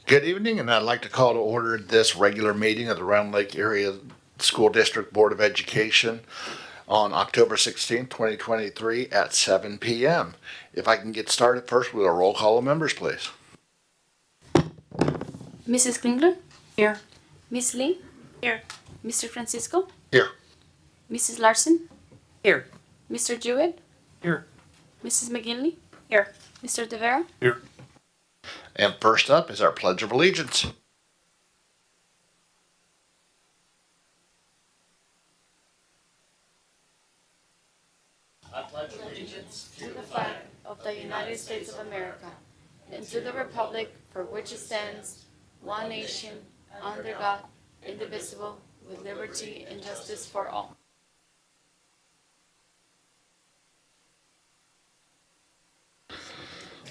Good evening, and I'd like to call to order this regular meeting of the Round Lake Area School District Board of Education on October 16th, 2023 at 7 p.m. If I can get started first with a roll call of members, please. Mrs. Klingler? Here. Miss Lee? Here. Mr. Francisco? Here. Mrs. Larson? Here. Mr. Jewett? Here. Mrs. McGinley? Here. Mr. De Vera? Here. And first up is our Pledge of Allegiance. I pledge allegiance to the flag of the United States of America and to the republic for which it stands, one nation, under God, indivisible, with liberty and justice for all.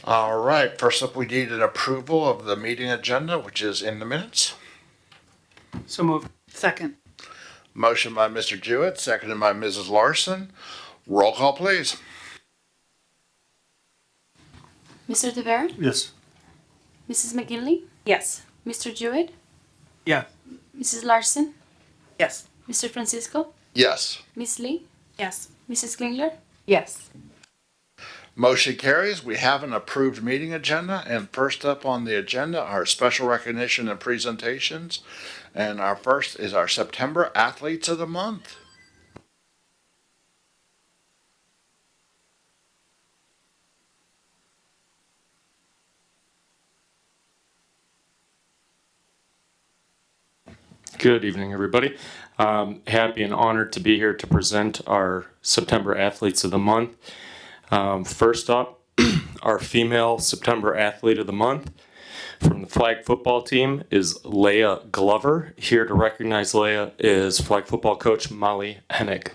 All right, first up we need an approval of the meeting agenda, which is in the minutes. So moved. Second. Motion by Mr. Jewett, seconded by Mrs. Larson. Roll call, please. Mr. De Vera? Yes. Mrs. McGinley? Yes. Mr. Jewett? Yeah. Mrs. Larson? Yes. Mr. Francisco? Yes. Miss Lee? Yes. Mrs. Klingler? Yes. Motion carries. We have an approved meeting agenda, and first up on the agenda are special recognition and presentations. And our first is our September Athletes of the Month. Good evening, everybody. Happy and honored to be here to present our September Athletes of the Month. First up, our female September Athlete of the Month from the flag football team is Leah Glover. Here to recognize Leah is flag football coach Molly Hennig.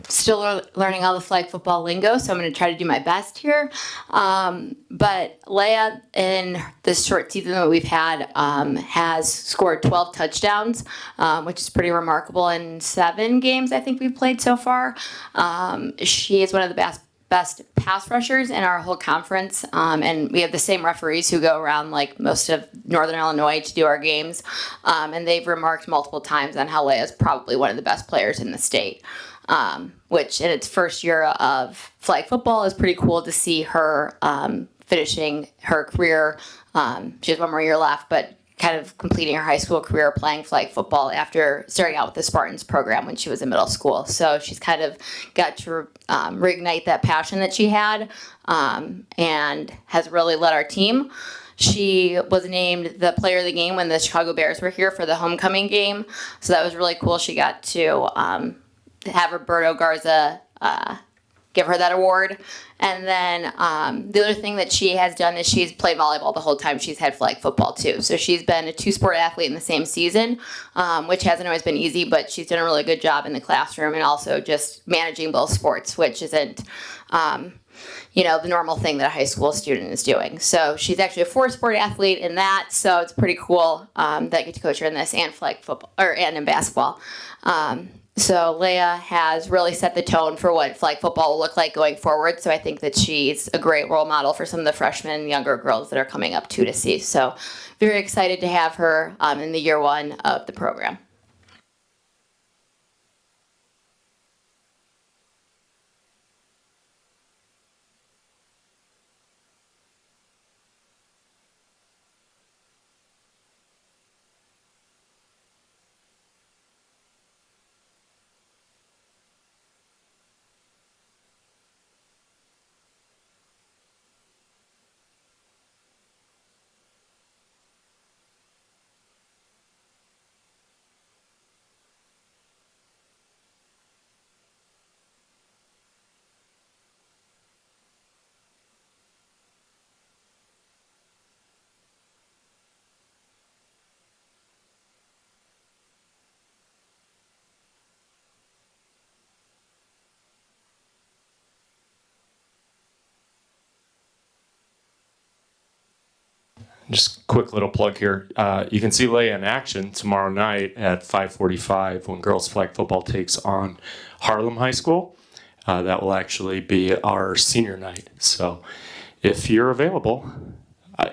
Still learning all the flag football lingo, so I'm going to try to do my best here. But Leah, in this short season that we've had, has scored 12 touchdowns, which is pretty remarkable in 7 games I think we've played so far. She is one of the best pass rushers in our whole conference, and we have the same referees who go around like most of Northern Illinois to do our games, and they've remarked multiple times on how Leah is probably one of the best players in the state. Which in its first year of flag football is pretty cool to see her finishing her career. She has one more year left, but kind of completing her high school career playing flag football after starting out with the Spartans program when she was in middle school. So she's kind of got to reignite that passion that she had, and has really led our team. She was named the player of the game when the Chicago Bears were here for the homecoming game. So that was really cool. She got to have Roberto Garza give her that award. And then the other thing that she has done is she's played volleyball the whole time she's had flag football too. So she's been a 2-sport athlete in the same season, which hasn't always been easy, but she's done a really good job in the classroom and also just managing both sports, which isn't the normal thing that a high school student is doing. So she's actually a 4-sport athlete in that, so it's pretty cool that I get to coach her in this and flag football and in basketball. So Leah has really set the tone for what flag football will look like going forward. So I think that she's a great role model for some of the freshmen and younger girls that are coming up too to see. So very excited to have her in the year 1 of the program. Just quick little plug here. You can see Leia in action tomorrow night at 5:45 when girls flag football takes on Harlem High School. That will actually be our senior night. So if you're available,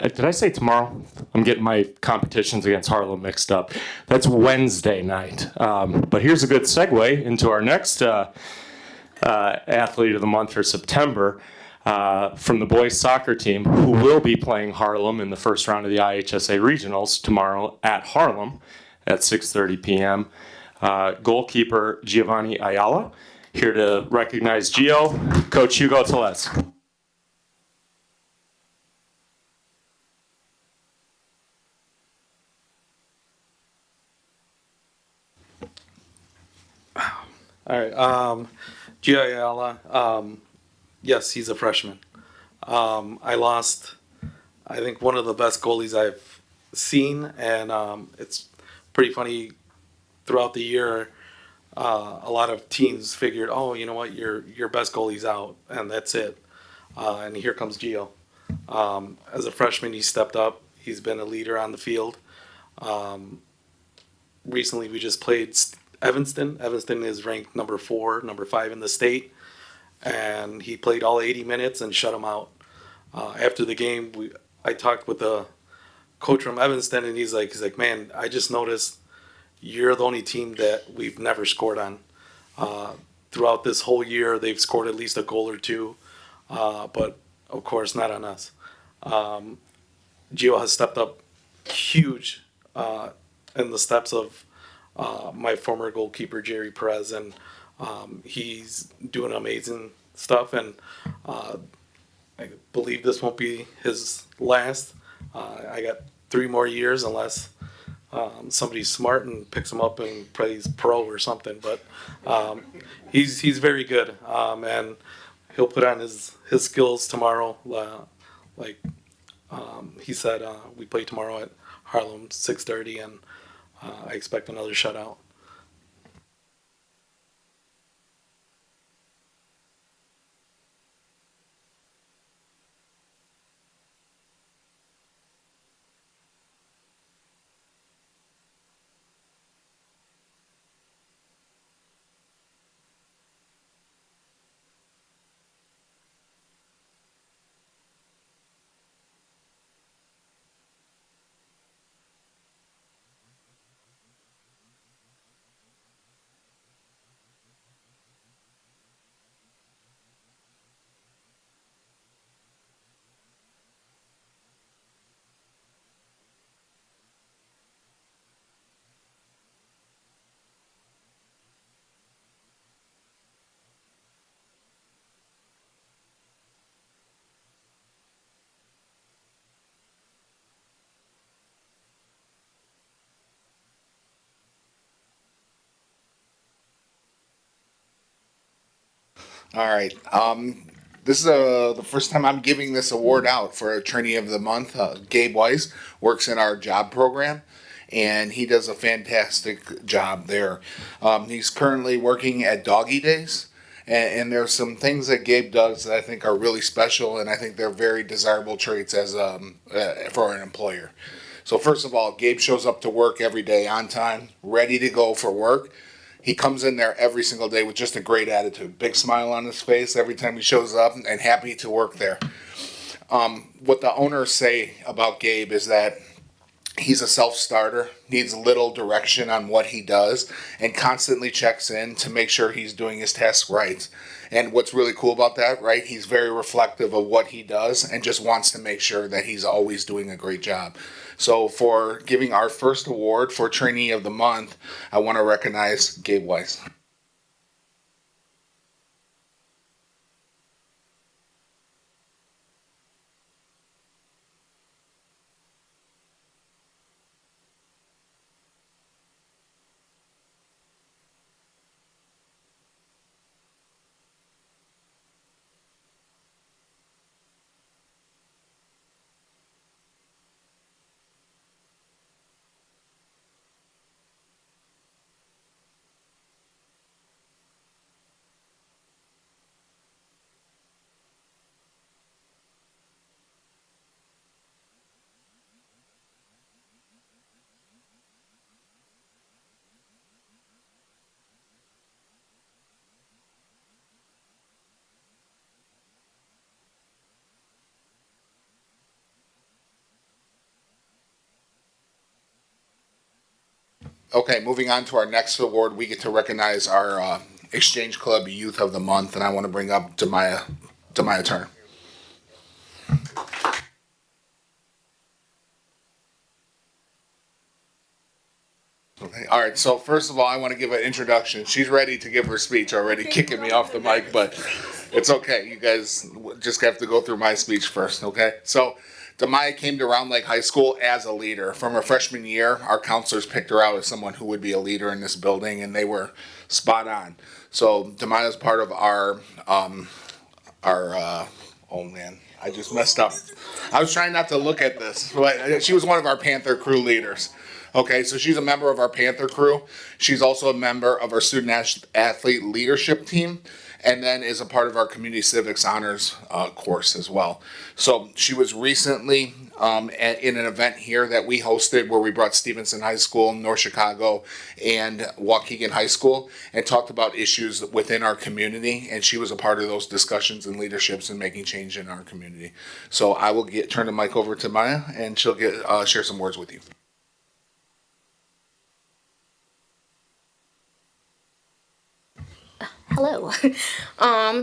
did I say tomorrow? I'm getting my competitions against Harlem mixed up. That's Wednesday night. But here's a good segue into our next athlete of the month for September. From the boys soccer team, who will be playing Harlem in the first round of the IHSA regionals tomorrow at Harlem at 6:30 p.m. Goalkeeper Giovanni Ayala. Here to recognize Gio, Coach Hugo Teles. All right. Gio Ayala. Yes, he's a freshman. I lost, I think, one of the best goalies I've seen, and it's pretty funny. Throughout the year, a lot of teams figured, oh, you know what, your best goalie's out, and that's it. And here comes Gio. As a freshman, he stepped up. He's been a leader on the field. Recently, we just played Evanston. Evanston is ranked number 5 in the state, and he played all 80 minutes and shut him out. After the game, I talked with the coach from Evanston, and he's like, man, I just noticed you're the only team that we've never scored on. Throughout this whole year, they've scored at least a goal or two, but of course not on us. Gio has stepped up huge in the steps of my former goalkeeper Jerry Perez, and he's doing amazing stuff. And I believe this won't be his last. I got 3 more years unless somebody's smart and picks him up and plays pro or something. But he's very good, and he'll put on his skills tomorrow. Like he said, we play tomorrow at Harlem 6:30, and I expect another shutout. All right. This is the first time I'm giving this award out for a trainee of the month. Gabe Weiss works in our job program, and he does a fantastic job there. He's currently working at Doggy Days, and there's some things that Gabe does that I think are really special, and I think they're very desirable traits as for an employer. So first of all, Gabe shows up to work every day on time, ready to go for work. He comes in there every single day with just a great attitude, big smile on his face every time he shows up, and happy to work there. What the owners say about Gabe is that he's a self-starter, needs little direction on what he does, and constantly checks in to make sure he's doing his tasks right. And what's really cool about that, right, he's very reflective of what he does and just wants to make sure that he's always doing a great job. So for giving our first award for Trainee of the Month, I want to recognize Gabe Weiss. Okay, moving on to our next award, we get to recognize our Exchange Club Youth of the Month, and I want to bring up Demaya Turner. Okay, all right, so first of all, I want to give an introduction. She's ready to give her speech already, kicking me off the mic, but it's okay. You guys just have to go through my speech first, okay? So, Demaya came to Round Lake High School as a leader. From her freshman year, our counselors picked her out as someone who would be a leader in this building, and they were spot on. So, Demaya is part of our oh man, I just messed up. I was trying not to look at this, but she was one of our Panther crew leaders. Okay, so she's a member of our Panther crew. She's also a member of our student athlete leadership team, and then is a part of our community civics honors course as well. So she was recently in an event here that we hosted where we brought Stevenson High School, North Chicago, and Waukegan High School and talked about issues within our community. And she was a part of those discussions and leaderships and making change in our community. So I will turn the mic over to Maya, and she'll share some words with you. Hello.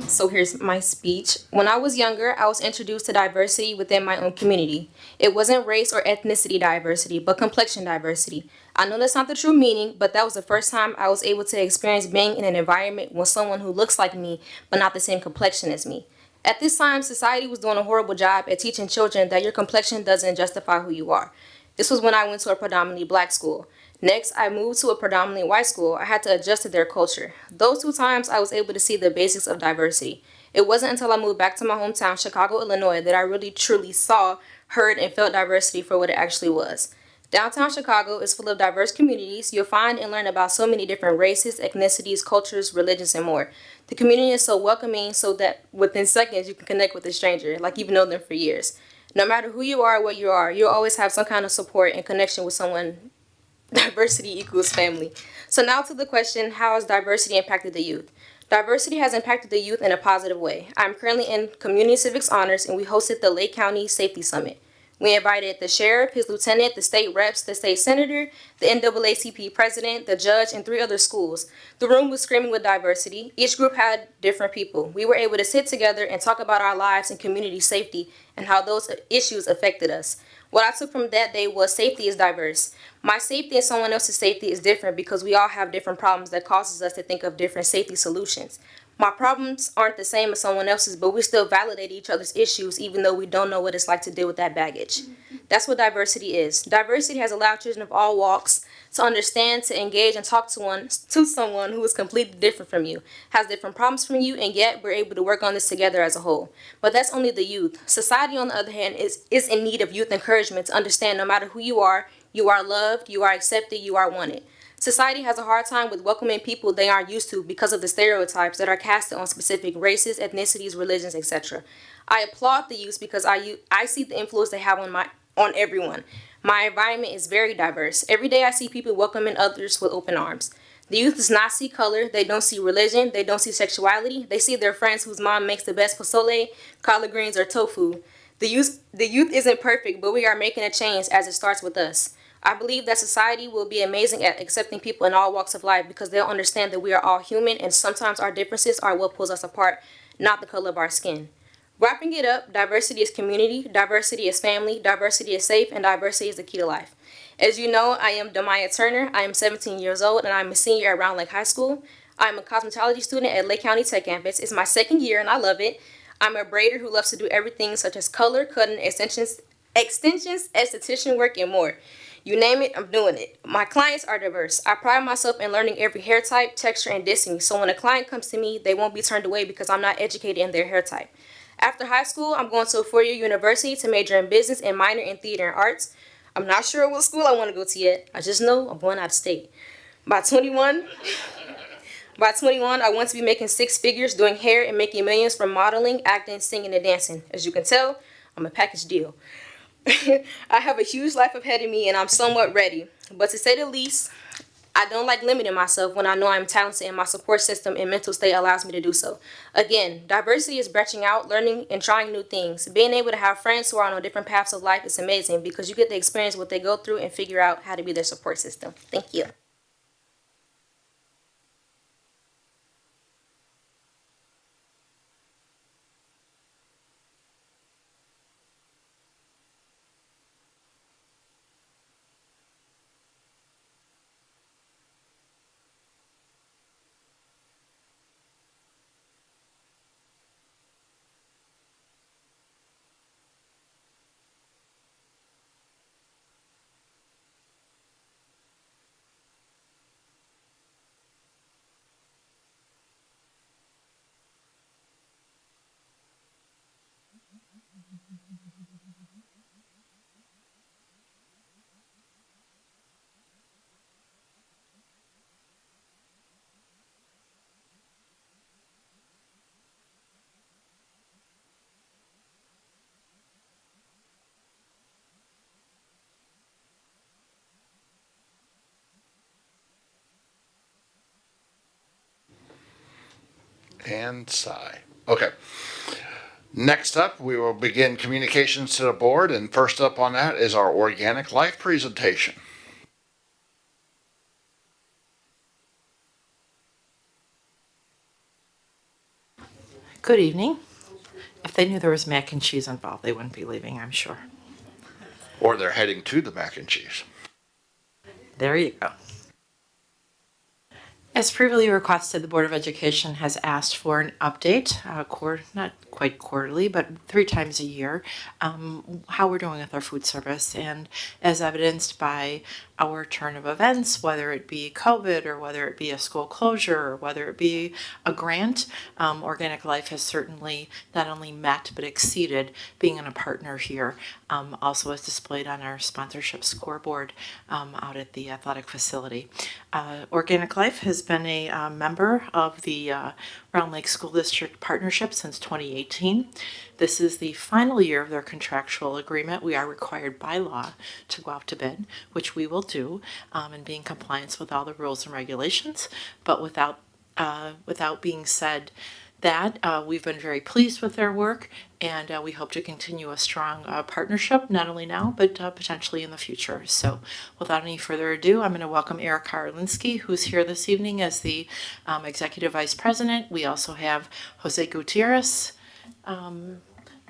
So here's my speech. When I was younger, I was introduced to diversity within my own community. It wasn't race or ethnicity diversity, but complexion diversity. I know that's not the true meaning, but that was the first time I was able to experience being in an environment with someone who looks like me, but not the same complexion as me. At this time, society was doing a horrible job at teaching children that your complexion doesn't justify who you are. This was when I went to a predominantly black school. Next, I moved to a predominantly white school. I had to adjust to their culture. Those 2 times, I was able to see the basics of diversity. It wasn't until I moved back to my hometown, Chicago, Illinois, that I really truly saw, heard, and felt diversity for what it actually was. Downtown Chicago is full of diverse communities. You'll find and learn about so many different races, ethnicities, cultures, religions, and more. The community is so welcoming so that within seconds you can connect with a stranger, like you've known them for years. No matter who you are or what you are, you'll always have some kind of support and connection with someone. Diversity equals family. So now to the question, how has diversity impacted the youth? Diversity has impacted the youth in a positive way. I'm currently in Community Civics Honors, and we hosted the Lake County Safety Summit. We invited the sheriff, his lieutenant, the state reps, the state senator, the NAACP president, the judge, and 3 other schools. The room was screaming with diversity. Each group had different people. We were able to sit together and talk about our lives and community safety and how those issues affected us. What I took from that day was safety is diverse. My safety and someone else's safety is different because we all have different problems that causes us to think of different safety solutions. My problems aren't the same as someone else's, but we still validate each other's issues even though we don't know what it's like to deal with that baggage. That's what diversity is. Diversity has allowed children of all walks to understand, to engage, and talk to someone who is completely different from you, has different problems from you, and yet we're able to work on this together as a whole. But that's only the youth. Society, on the other hand, is in need of youth encouragement to understand no matter who you are loved, you are accepted, you are wanted. Society has a hard time with welcoming people they aren't used to because of the stereotypes that are casted on specific races, ethnicities, religions, etc. I applaud the youth because I see the influence they have on everyone. My environment is very diverse. Every day I see people welcoming others with open arms. The youth does not see color, they don't see religion, they don't see sexuality, they see their friends whose mom makes the best pozole, collard greens, or tofu. The youth isn't perfect, but we are making a change as it starts with us. I believe that society will be amazing at accepting people in all walks of life because they'll understand that we are all human and sometimes our differences are what pulls us apart, not the color of our skin. Wrapping it up, diversity is community, diversity is family, diversity is safe, and diversity is the key to life. As you know, I am Demaya Turner. I am 17 years old and I'm a senior at Round Lake High School. I'm a cosmetology student at Lake County Tech Campus. It's my 2nd year and I love it. I'm a braider who loves to do everything such as color, cutting, extensions, esthetician work, and more. You name it, I'm doing it. My clients are diverse. I pride myself in learning every hair type, texture, and dissing, so when a client comes to me, they won't be turned away because I'm not educated in their hair type. After high school, I'm going to a 4-year university to major in business and minor in theater and arts. I'm not sure what school I want to go to yet. I just know I'm going out of state. By 21, I want to be making 6 figures doing hair and making millions from modeling, acting, singing, and dancing. As you can tell, I'm a package deal. I have a huge life ahead of me and I'm somewhat ready. But to say the least, I don't like limiting myself when I know I'm talented and my support system and mental state allows me to do so. Again, diversity is branching out, learning, and trying new things. Being able to have friends who are on different paths of life is amazing because you get to experience what they go through and figure out how to be their support system. Thank you. and sigh. Okay. Next up, we will begin communications to the board, and first up on that is our Organic Life presentation. Good evening. If they knew there was mac and cheese involved, they wouldn't be leaving, I'm sure. Or they're heading to the mac and cheese. There you go. As previously requested, the Board of Education has asked for an update, not quite quarterly, but 3 times a year, how we're doing with our food service. And as evidenced by our turn of events, whether it be COVID or whether it be a school closure or whether it be a grant, Organic Life has certainly not only met but exceeded being a partner here. Also as displayed on our sponsorship scoreboard out at the athletic facility. Organic Life has been a member of the Round Lake School District Partnership since 2018. This is the final year of their contractual agreement. We are required by law to go out to bid, which we will do, and be in compliance with all the rules and regulations. But without being said that, we've been very pleased with their work, and we hope to continue a strong partnership, not only now, but potentially in the future. So without any further ado, I'm going to welcome Eric Karlinski, who's here this evening as the Executive Vice President. We also have Jose Gutierrez,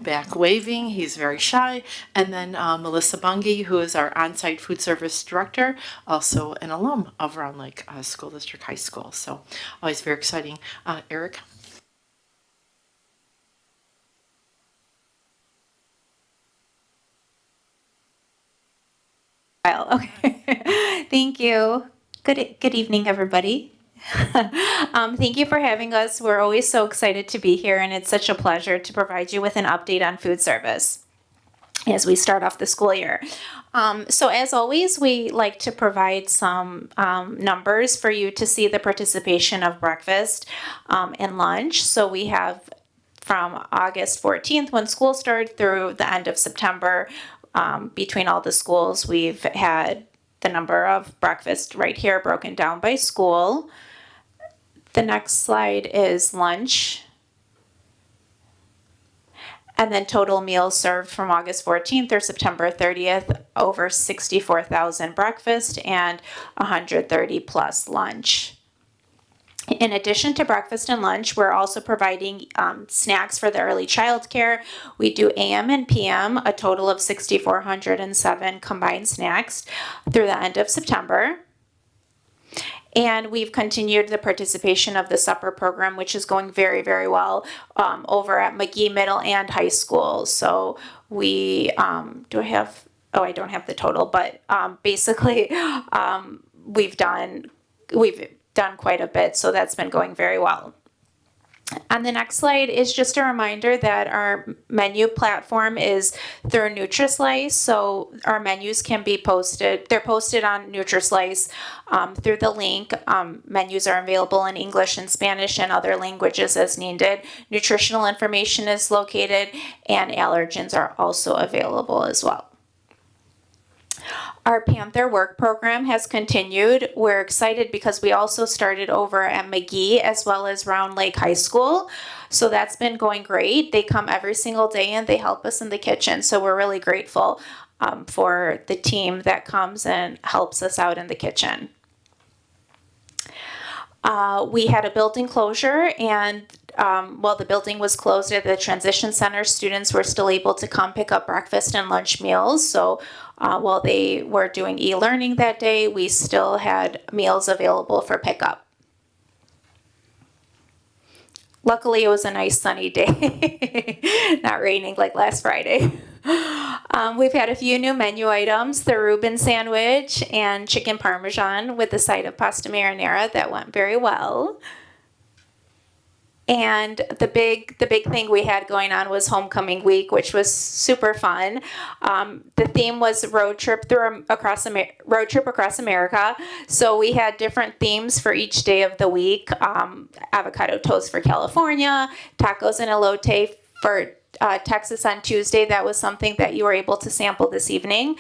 back waving, he's very shy, and then Melissa Bungie, who is our on-site food service director, also an alum of Round Lake School District High School. So always very exciting. Eric? Okay. Thank you. Good evening, everybody. Thank you for having us. We're always so excited to be here, and it's such a pleasure to provide you with an update on food service as we start off the school year. So as always, we like to provide some numbers for you to see the participation of breakfast and lunch. So we have from August 14th, when school started, through the end of September, between all the schools, we've had the number of breakfast right here broken down by school. The next slide is lunch. And then total meals served from August 14th or September 30th, over 64,000 breakfast and 130 plus lunch. In addition to breakfast and lunch, we're also providing snacks for the early childcare. We do AM and PM, a total of 6,407 combined snacks through the end of September. And we've continued the participation of the supper program, which is going very, very well over at McGee Middle and High School. So we, I don't have the total, but basically we've done quite a bit, so that's been going very well. On the next slide is just a reminder that our menu platform is through NutriSlice, so our menus can be posted. They're posted on NutriSlice through the link. Menus are available in English and Spanish and other languages as needed. Nutritional information is located, and allergens are also available as well. Our Panther Work program has continued. We're excited because we also started over at McGee as well as Round Lake High School. So that's been going great. They come every single day and they help us in the kitchen. So we're really grateful for the team that comes and helps us out in the kitchen. We had a building closure, and while the building was closed at the transition center, students were still able to come pick up breakfast and lunch meals. So while they were doing e-learning that day, we still had meals available for pickup. Luckily, it was a nice sunny day, not raining like last Friday. We've had a few new menu items, the Reuben sandwich and chicken parmesan with the side of pasta marinara that went very well. And the big thing we had going on was homecoming week, which was super fun. The theme was road trip across America. So we had different themes for each day of the week. Avocado toast for California, tacos and elote for Texas on Tuesday. That was something that you were able to sample this evening.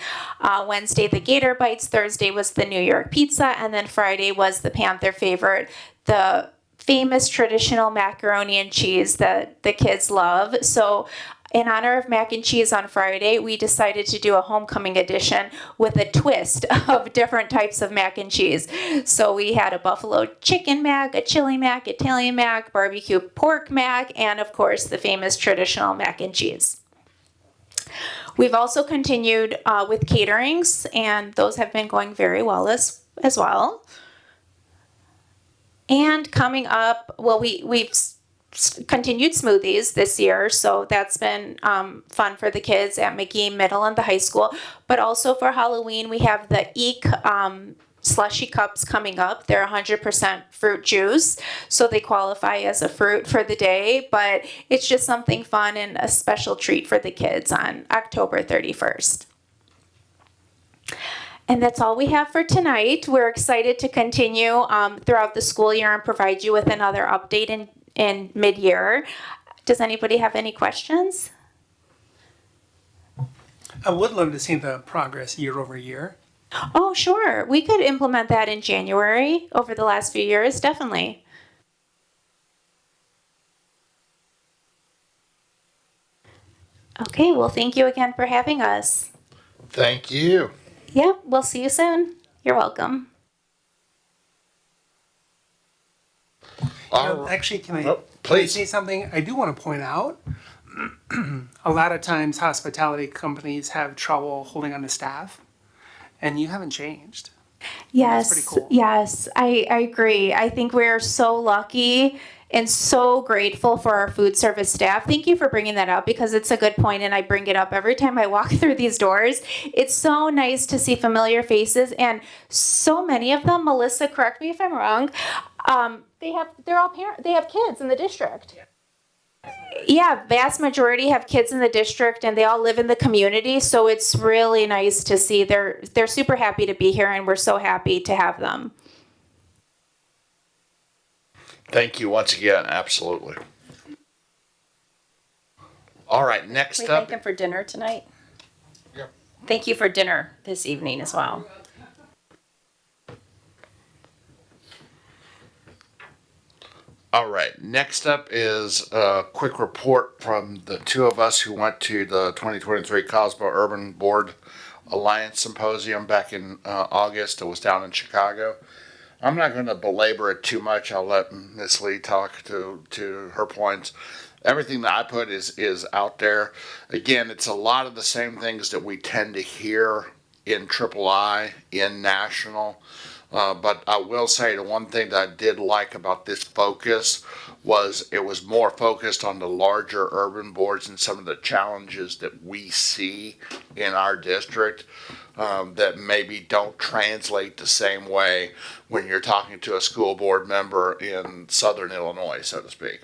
Wednesday, the Gator Bites. Thursday was the New York pizza. And then Friday was the Panther favorite, the famous traditional macaroni and cheese that the kids love. So in honor of mac and cheese on Friday, we decided to do a homecoming edition with a twist of different types of mac and cheese. So we had a buffalo chicken mac, a chili mac, Italian mac, barbecue pork mac, and of course the famous traditional mac and cheese. We've also continued with caterings, and those have been going very well as well. And coming up, well, we've continued smoothies this year, so that's been fun for the kids at McGee Middle and the high school. But also for Halloween, we have the Eek slushy cups coming up. They're 100% fruit juice, so they qualify as a fruit for the day, but it's just something fun and a special treat for the kids on October 31st. And that's all we have for tonight. We're excited to continue throughout the school year and provide you with another update in mid-year. Does anybody have any questions? I would love to see the progress year over year. Oh, sure. We could implement that in January over the last few years, definitely. Okay, well, thank you again for having us. Thank you. Yep, we'll see you soon. You're welcome. Actually, can I, Oh, please. say something? I do want to point out, a lot of times hospitality companies have trouble holding on to staff, and you haven't changed. Yes, pretty cool. yes, I agree. I think we're so lucky and so grateful for our food service staff. Thank you for bringing that up because it's a good point, and I bring it up every time I walk through these doors. It's so nice to see familiar faces, and so many of them, Melissa, correct me if I'm wrong, they have kids in the district. Yeah, vast majority have kids in the district, and they all live in the community, so it's really nice to see. They're super happy to be here, and we're so happy to have them. Thank you once again. Absolutely. All right, next We up. thank him for dinner tonight. Yeah. Thank you for dinner this evening as well. All right, next up is a quick report from the two of us who went to the 2023 Cosmo Urban Board Alliance Symposium back in August. It was down in Chicago. I'm not going to belabor it too much. I'll let Ms. Lee talk to her points. Everything that I put is out there. Again, it's a lot of the same things that we tend to hear in III, in national. But I will say the one thing that I did like about this focus was it was more focused on the larger urban boards and some of the challenges that we see in our district that maybe don't translate the same way when you're talking to a school board member in southern Illinois, so to speak.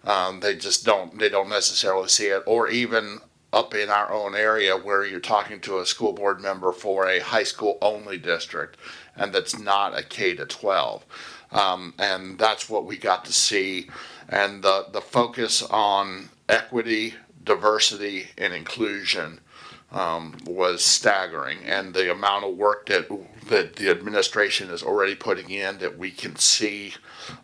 They don't necessarily see it, or even up in our own area where you're talking to a school board member for a high school only district, and that's not a K-12. And that's what we got to see. And the focus on equity, diversity, and inclusion was staggering. And the amount of work that the administration is already putting in, that we can see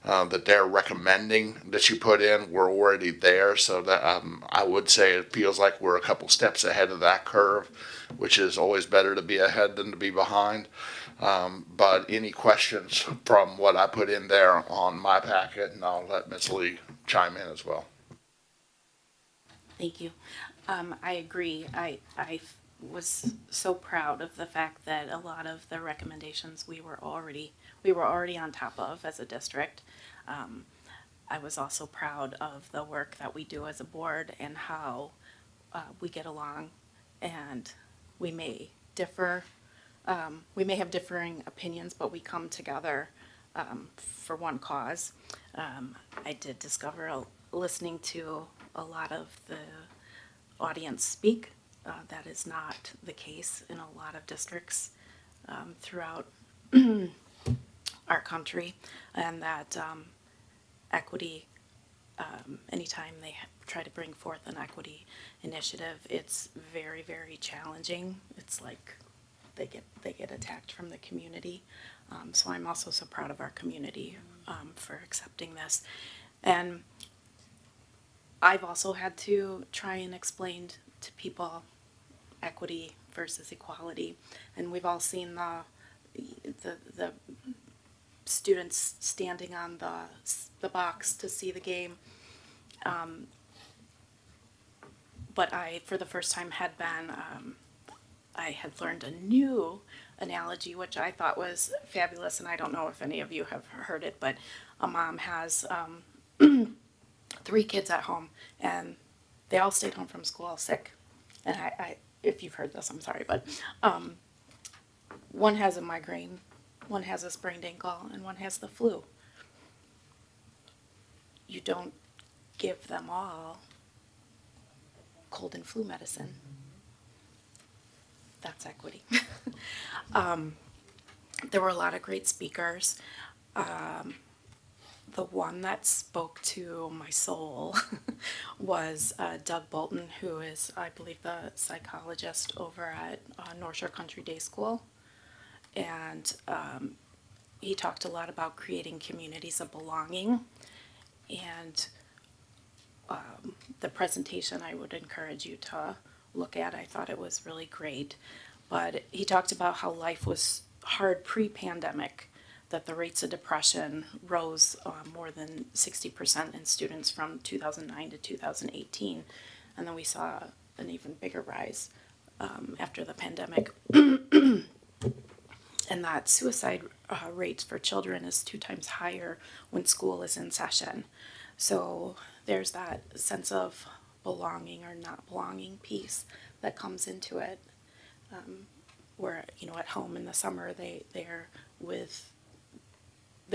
that they're recommending that you put in, we're already there. So that I would say it feels like we're a couple steps ahead of that curve, which is always better to be ahead than to be behind. But any questions from what I put in there on my packet, and I'll let Ms. Lee chime in as well. Thank you. I agree. I was so proud of the fact that a lot of the recommendations we were already on top of as a district. I was also proud of the work that we do as a board and how we get along, and we may differ. We may have differing opinions, but we come together for one cause. I did discover, listening to a lot of the audience speak, that is not the case in a lot of districts throughout our country, and that equity, anytime they try to bring forth an equity initiative, it's very, very challenging. It's like they get attacked from the community. So I'm also so proud of our community for accepting this. And I've also had to try and explain to people equity versus equality, and we've all seen the students standing on the box to see the game. But I, for the first time, had been, I had learned a new analogy, which I thought was fabulous, and I don't know if any of you have heard it, but a mom has 3 kids at home, and they all stayed home from school sick. And I if you've heard this, I'm sorry, but one has a migraine, one has a sprained ankle, and one has the flu. You don't give them all cold and flu medicine. That's equity. There were a lot of great speakers. The one that spoke to my soul was Doug Bolton, who is, I believe, the psychologist over at North Shore Country Day School. And he talked a lot about creating communities of belonging. And the presentation I would encourage you to look at. I thought it was really great. But he talked about how life was hard pre-pandemic, that the rates of depression rose more than 60% in students from 2009 to 2018. And then we saw an even bigger rise after the pandemic. And that suicide rates for children is 2 times higher when school is in session. So there's that sense of belonging or not belonging piece that comes into it. Where, you know, at home in the summer, they're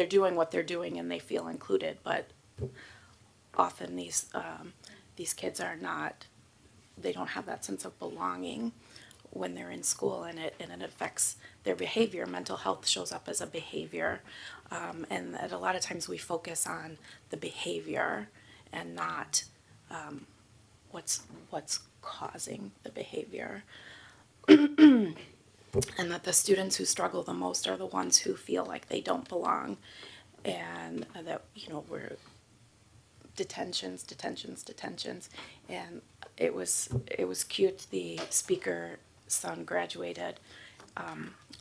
doing what they're doing and they feel included, but often these kids are not, they don't have that sense of belonging when they're in school, and it affects their behavior. Mental health shows up as a behavior, and that a lot of times we focus on the behavior and not what's causing the behavior. And that the students who struggle the most are the ones who feel like they don't belong, and that, you know, we're detentions, and it was cute. The speaker's son graduated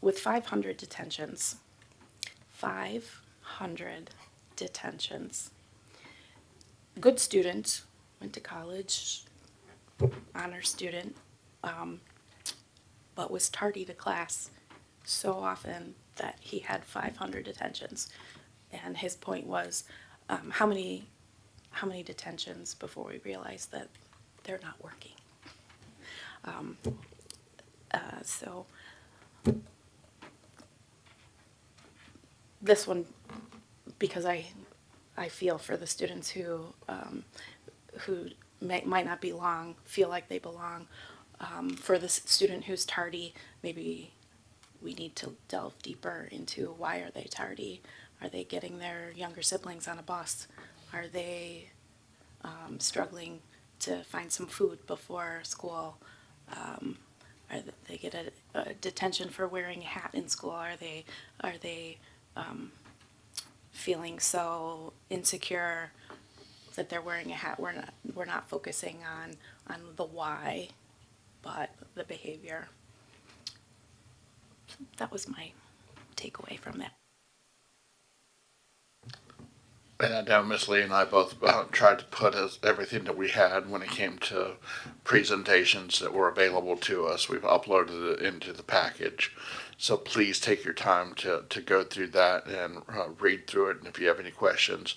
with 500 detentions. 500 detentions. Good student, went to college, honor student, but was tardy to class so often that he had 500 detentions. And his point was, how many detentions before we realize that they're not working? So this one, because I feel for the students who might not belong, feel like they belong. For the student who's tardy, maybe we need to delve deeper into why are they tardy? Are they getting their younger siblings on a bus? Are they struggling to find some food before school? Are they get a detention for wearing a hat in school? Are they feeling so insecure that they're wearing a hat? We're not focusing on the why, but the behavior. That was my takeaway from that. And I know Miss Lee and I both tried to put everything that we had when it came to presentations that were available to us. We've uploaded it into the package. So please take your time to go through that and read through it. And if you have any questions,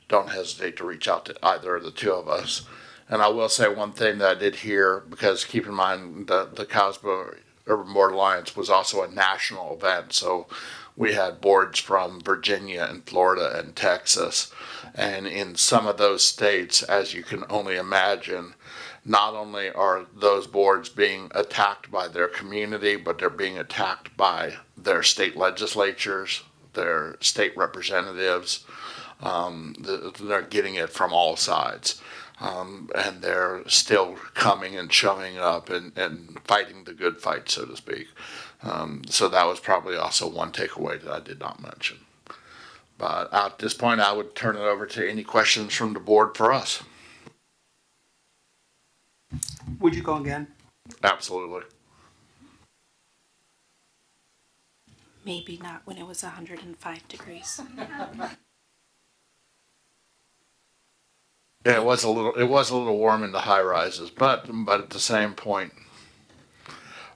don't hesitate to reach out to either of the two of us. And I will say one thing that I did hear, because keep in mind the Cosmo Urban Board Alliance was also a national event. So we had boards from Virginia and Florida and Texas. And in some of those states, as you can only imagine, not only are those boards being attacked by their community, but they're being attacked by their state legislatures, their state representatives. They're getting it from all sides. And they're still coming and showing up and fighting the good fight, so to speak. So that was probably also one takeaway that I did not mention. But at this point, I would turn it over to any questions from the board for us. Would you go again? Absolutely. Maybe not when it was 105 degrees. Yeah, it was a little warm in the high rises, but at the same point.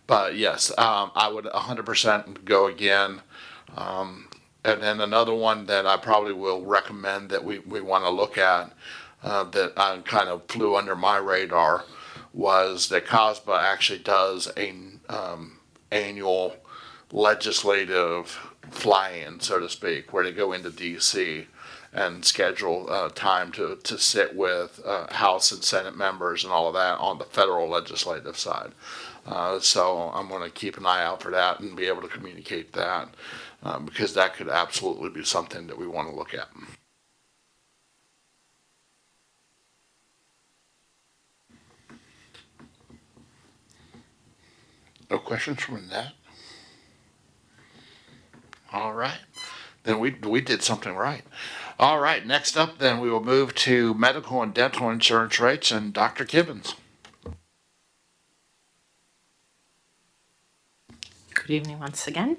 But yes, I would 100% go again. And then another one that I probably will recommend that we want to look at, that kind of flew under my radar, was that COSBA actually does a annual legislative fly-in, so to speak, where they go into DC and schedule time to sit with House and Senate members and all of that on the federal legislative side. So I'm going to keep an eye out for that and be able to communicate that, because that could absolutely be something that we want to look at. No questions from that? All right. Then we did something right. All right. Next up, then we will move to medical and dental insurance rates and Dr. Kibbins. Good evening once again.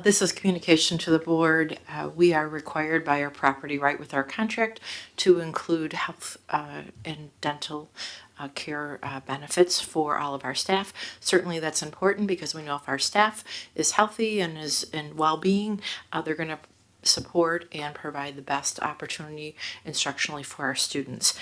This is communication to the board. We are required by our property right with our contract to include health and dental care benefits for all of our staff. Certainly that's important because we know if our staff is healthy and is in well-being, they're going to support and provide the best opportunity instructionally for our students.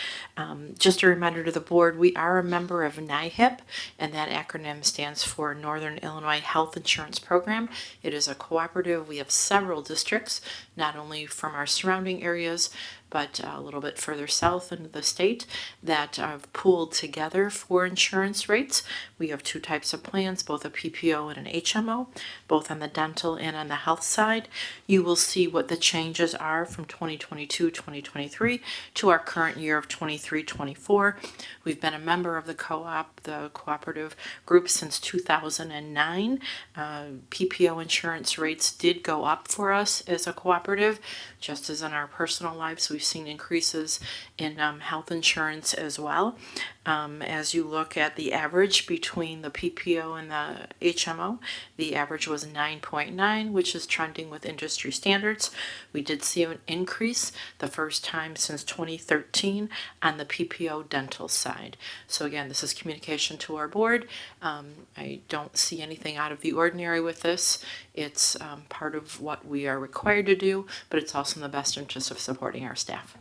Just a reminder to the board, we are a member of NIHIP, and that acronym stands for Northern Illinois Health Insurance Program. It is a cooperative. We have several districts, not only from our surrounding areas, but a little bit further south into the state, that have pooled together for insurance rates. We have two types of plans, both a PPO and an HMO, both on the dental and on the health side. You will see what the changes are from 2022-2023 to our current year of 23-24. We've been a member of the cooperative group since 2009. PPO insurance rates did go up for us as a cooperative, just as in our personal lives. We've seen increases in health insurance as well. As you look at the average between the PPO and the HMO, the average was 9.9, which is trending with industry standards. We did see an increase the first time since 2013 on the PPO dental side. So again, this is communication to our board. I don't see anything out of the ordinary with this. It's part of what we are required to do, but it's also in the best interest of supporting our staff.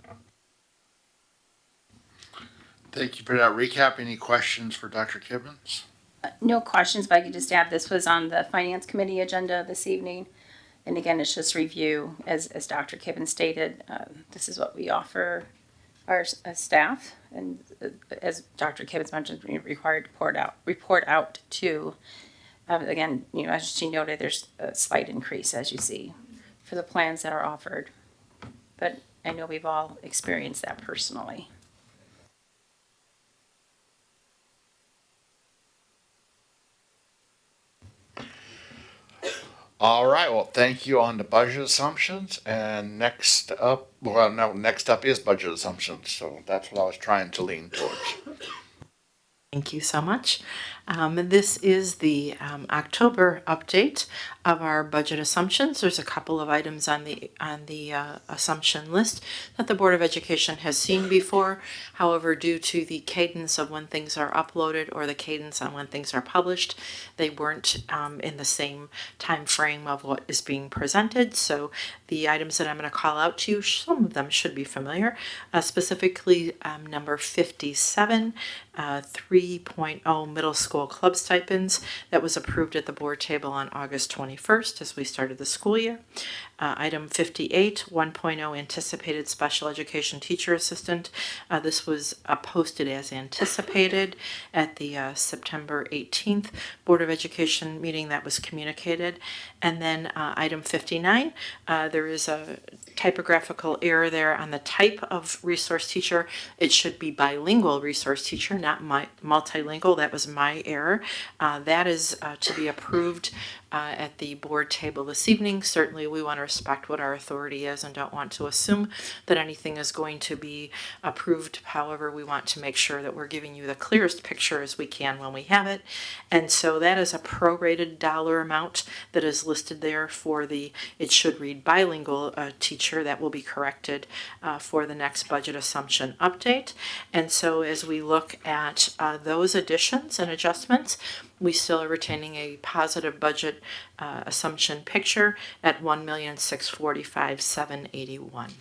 Thank you for that recap. Any questions for Dr. Kibbins? No questions, but I could just add, this was on the Finance Committee agenda this evening. And again, it's just review, as Dr. Kibbins stated. This is what we offer our staff. And as Dr. Kibbins mentioned, we're required to report out to, again, as she noted, there's a slight increase, as you see, for the plans that are offered. But I know we've all experienced that personally. All right. Well, thank you on the budget assumptions. And next up is budget assumptions. So that's what I was trying to lean towards. Thank you so much. This is the October update of our budget assumptions. There's a couple of items on the assumption list that the Board of Education has seen before. However, due to the cadence of when things are uploaded or the cadence on when things are published, they weren't in the same time frame of what is being presented. So the items that I'm going to call out to you, some of them should be familiar. Specifically, number 57, 3.0 middle school club stipends that was approved at the board table on August 21st as we started the school year. Item 58, 1.0 anticipated special education teacher assistant. This was posted as anticipated at the September 18th Board of Education meeting that was communicated. And then item 59, there is a typographical error there on the type of resource teacher. It should be bilingual resource teacher, not multilingual. That was my disciplinary error. That is to be approved at the board table this evening. Certainly, we want to respect what our authority is and don't want to assume that anything is going to be approved. However, we want to make sure that we're giving you the clearest picture as we can when we have it. And so that is a prorated dollar amount that is listed there for the, it should read bilingual teacher. That will be corrected for the next budget assumption update. And so as we look at those additions and adjustments, we still are retaining a positive budget assumption picture at $1,645,781.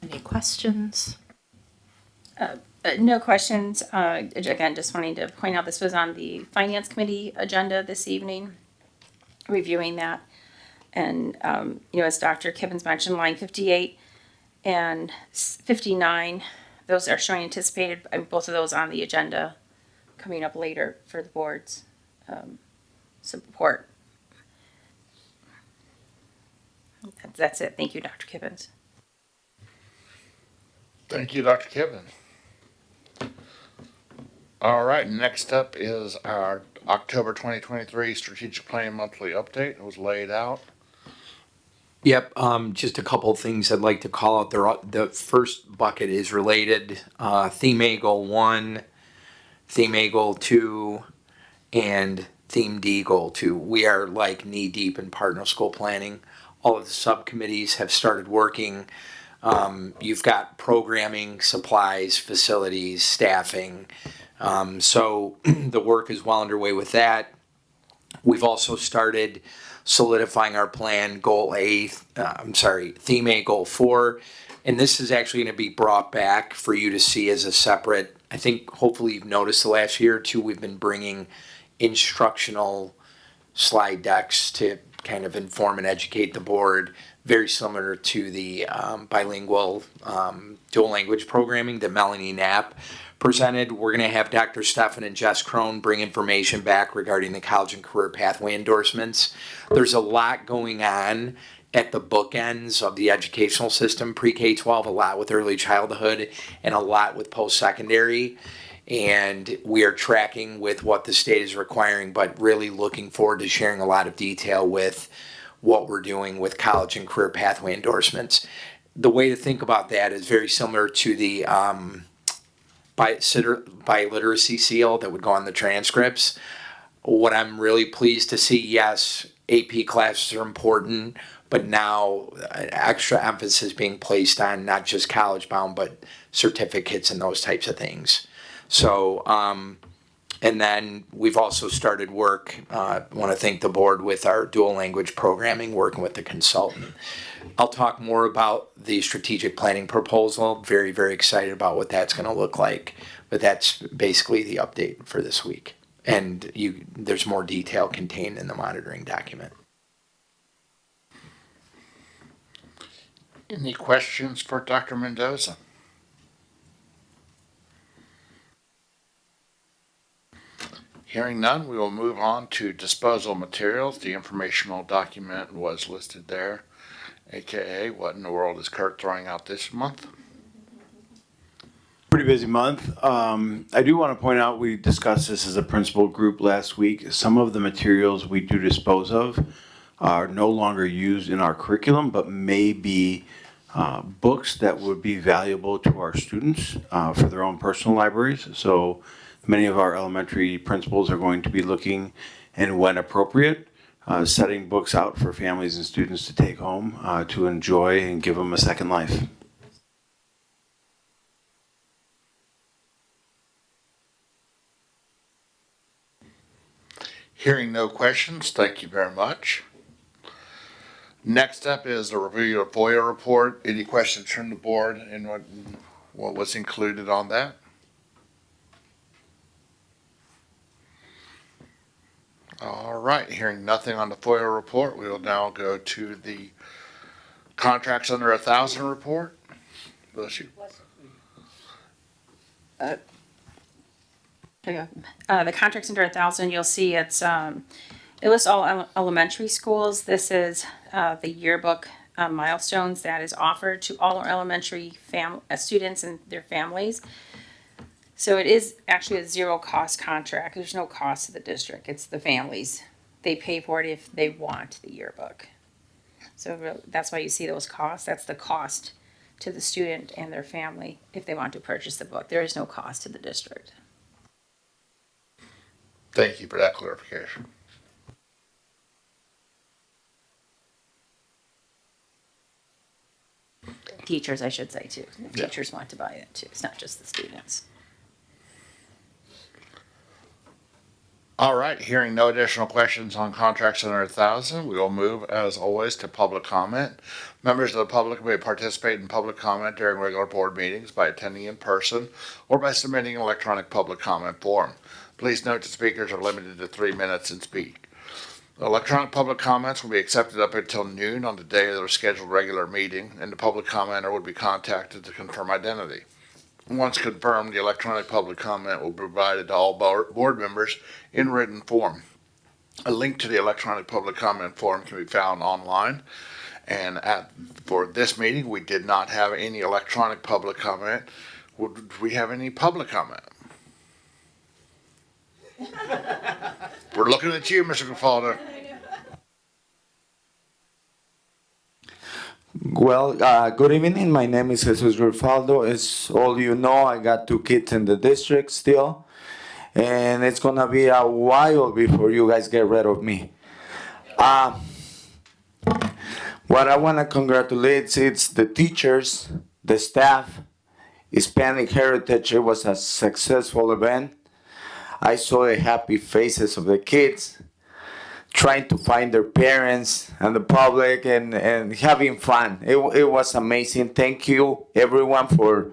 Any questions? No questions. Again, just wanting to point out this was on the Finance Committee agenda this evening, reviewing that. And, as Dr. Kibbens mentioned, line 58 and 59, those are showing anticipated, both of those on the agenda coming up later for the board's support. That's it. Thank you, Dr. Kibbens. Thank you, Dr. Kevin. All right, next up is our October 2023 Strategic Plan Monthly Update. It was laid out. Yep, just a couple of things I'd like to call out. The first bucket is related, Theme A Goal 1, Theme A Goal 2, and Theme D Goal 2. We are like knee-deep in partner school planning. All of the subcommittees have started working. You've got programming, supplies, facilities, staffing. So the work is well underway with that. We've also started solidifying our plan, Theme A, Goal 4. And this is actually going to be brought back for you to see as a separate, I think hopefully you've noticed the last year or two, we've been bringing instructional slide decks to kind of inform and educate the board, very similar to the bilingual dual language programming that Melanie Knapp presented. We're going to have Dr. Stefan and Jess Krohn bring information back regarding the college and career pathway endorsements. There's a lot going on at the bookends of the educational system, pre-K-12, a lot with early childhood and a lot with post-secondary. And we are tracking with what the state is requiring, but really looking forward to sharing a lot of detail with what we're doing with college and career pathway endorsements. The way to think about that is very similar to the biliteracy seal that would go on the transcripts. What I'm really pleased to see, yes, AP classes are important, but now extra emphasis being placed on not just college bound, but certificates and those types of things. So, and then we've also started work, I want to thank the board with our dual language programming, working with the consultant. I'll talk more about the strategic planning proposal. Very, very excited about what that's going to look like. But that's basically the update for this week. And there's more detail contained in the monitoring document. Any questions for Dr. Mendoza? Hearing none, we will move on to disposal materials. The informational document was listed there, aka what in the world is Kurt throwing out this month? Pretty busy month. I do want to point out we discussed this as a principal group last week. Some of the materials we do dispose of are no longer used in our curriculum, but may be books that would be valuable to our students for their own personal libraries. So many of our elementary principals are going to be looking, and when appropriate, setting books out for families and students to take home to enjoy and give them a second life. Hearing no questions, thank you very much. Next up is a review of FOIA report. Any questions from the board and what was included on that? All right, hearing nothing on the FOIA report, we will now go to the contracts under 1,000 report. Bless you. The contracts under 1,000, you'll see it lists all elementary schools. This is the yearbook milestones that is offered to all our elementary students and their families. So it is actually a zero cost contract. There's no cost to the district. It's the families. They pay for it if they want the yearbook. So that's why you see those costs. That's the cost to the student and their family if they want to purchase the book. There is no cost to the district. Thank you for that clarification. Teachers, I should say, too. The Yeah. teachers want to buy it, too. It's not just the students. All right, hearing no additional questions on contracts under 1,000, we will move, as always, to public comment. Members of the public may participate in public comment during regular board meetings by attending in person or by submitting an electronic public comment form. Please note that speakers are limited to 3 minutes and speak. Electronic public comments will be accepted up until noon on the day of their scheduled regular meeting, and the public commenter would be contacted to confirm identity. Once confirmed, the electronic public comment will be provided to all board members in written form. A link to the electronic public comment form can be found online. And for this meeting, we did not have any electronic public comment. Would we have any public comment? We're looking at you, Mr. Gefaldo. Well, good evening. My name is Jesus Rufaldo. As all you know, I got 2 kids in the district still, and it's gonna be a while before you guys get rid of me. What I wanna congratulate is the teachers, the staff, Hispanic Heritage. It was a successful event. I saw the happy faces of the kids trying to find their parents and the public and having fun. It was amazing. Thank you everyone for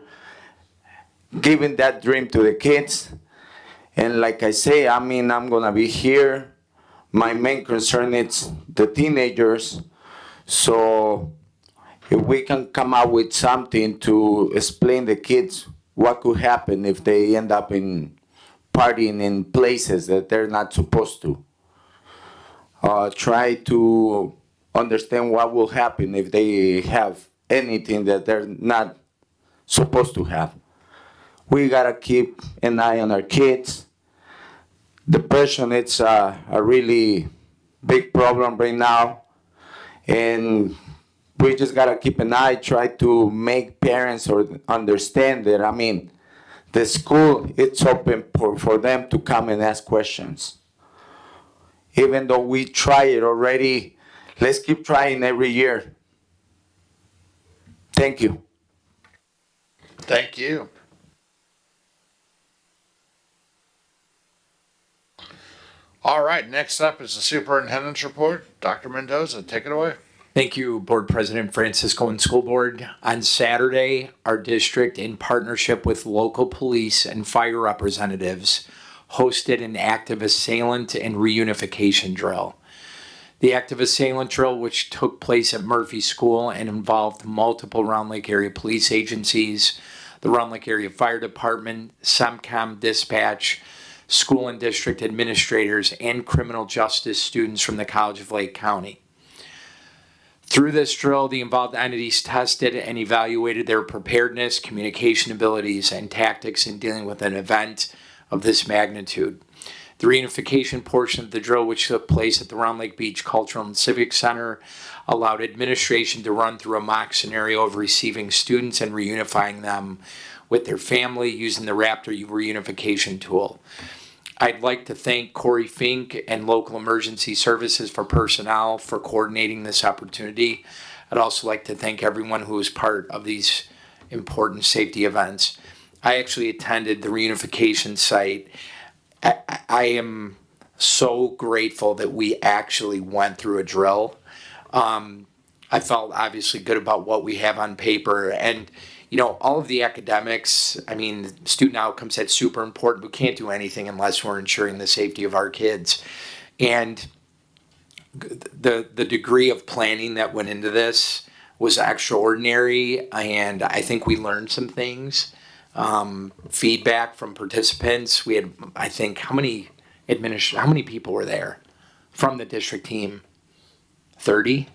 giving that dream to the kids. And like I say, I mean, I'm gonna be here. My main concern is the teenagers. So if we can come up with something to explain the kids what could happen if they end up in partying in places that they're not supposed to. Try to understand what will happen if they have anything that they're not supposed to have. We gotta keep an eye on our kids. Depression, it's a really big problem right now. And we just gotta keep an eye, try to make parents understand that, I mean, the school, it's open for them to come and ask questions. Even though we try it already, let's keep trying every year. Thank you. Thank you. All right, next up is the superintendent's report. Dr. Mendoza, take it away. Thank you, Board President Francisco and School Board. On Saturday, our district, in partnership with local police and fire representatives, hosted an active assailant and reunification drill. The active assailant drill, which took place at Murphy School and involved multiple Round Lake area police agencies, the Round Lake area fire department, SEMCOM dispatch, school and district administrators, and criminal justice students from the College of Lake County. Through this drill, the involved entities tested and evaluated their preparedness, communication abilities, and tactics in dealing with an event of this magnitude. The reunification portion of the drill, which took place at the Round Lake Beach Cultural and Civic Center, allowed administration to run through a mock scenario of receiving students and reunifying them with their family using the Raptor reunification tool. I'd like to thank Corey Fink and Local Emergency Services for personnel for coordinating this opportunity. I'd also like to thank everyone who was part of these important safety events. I actually attended the reunification site. I am so grateful that we actually went through a drill. I felt obviously good about what we have on paper, and you know, all of the academics, I mean, student outcomes, that's super important. We can't do anything unless we're ensuring the safety of our kids. And the degree of planning that went into this was extraordinary, and I think we learned some things. Feedback from participants. We had, I think, how many people were there from the district team? 30?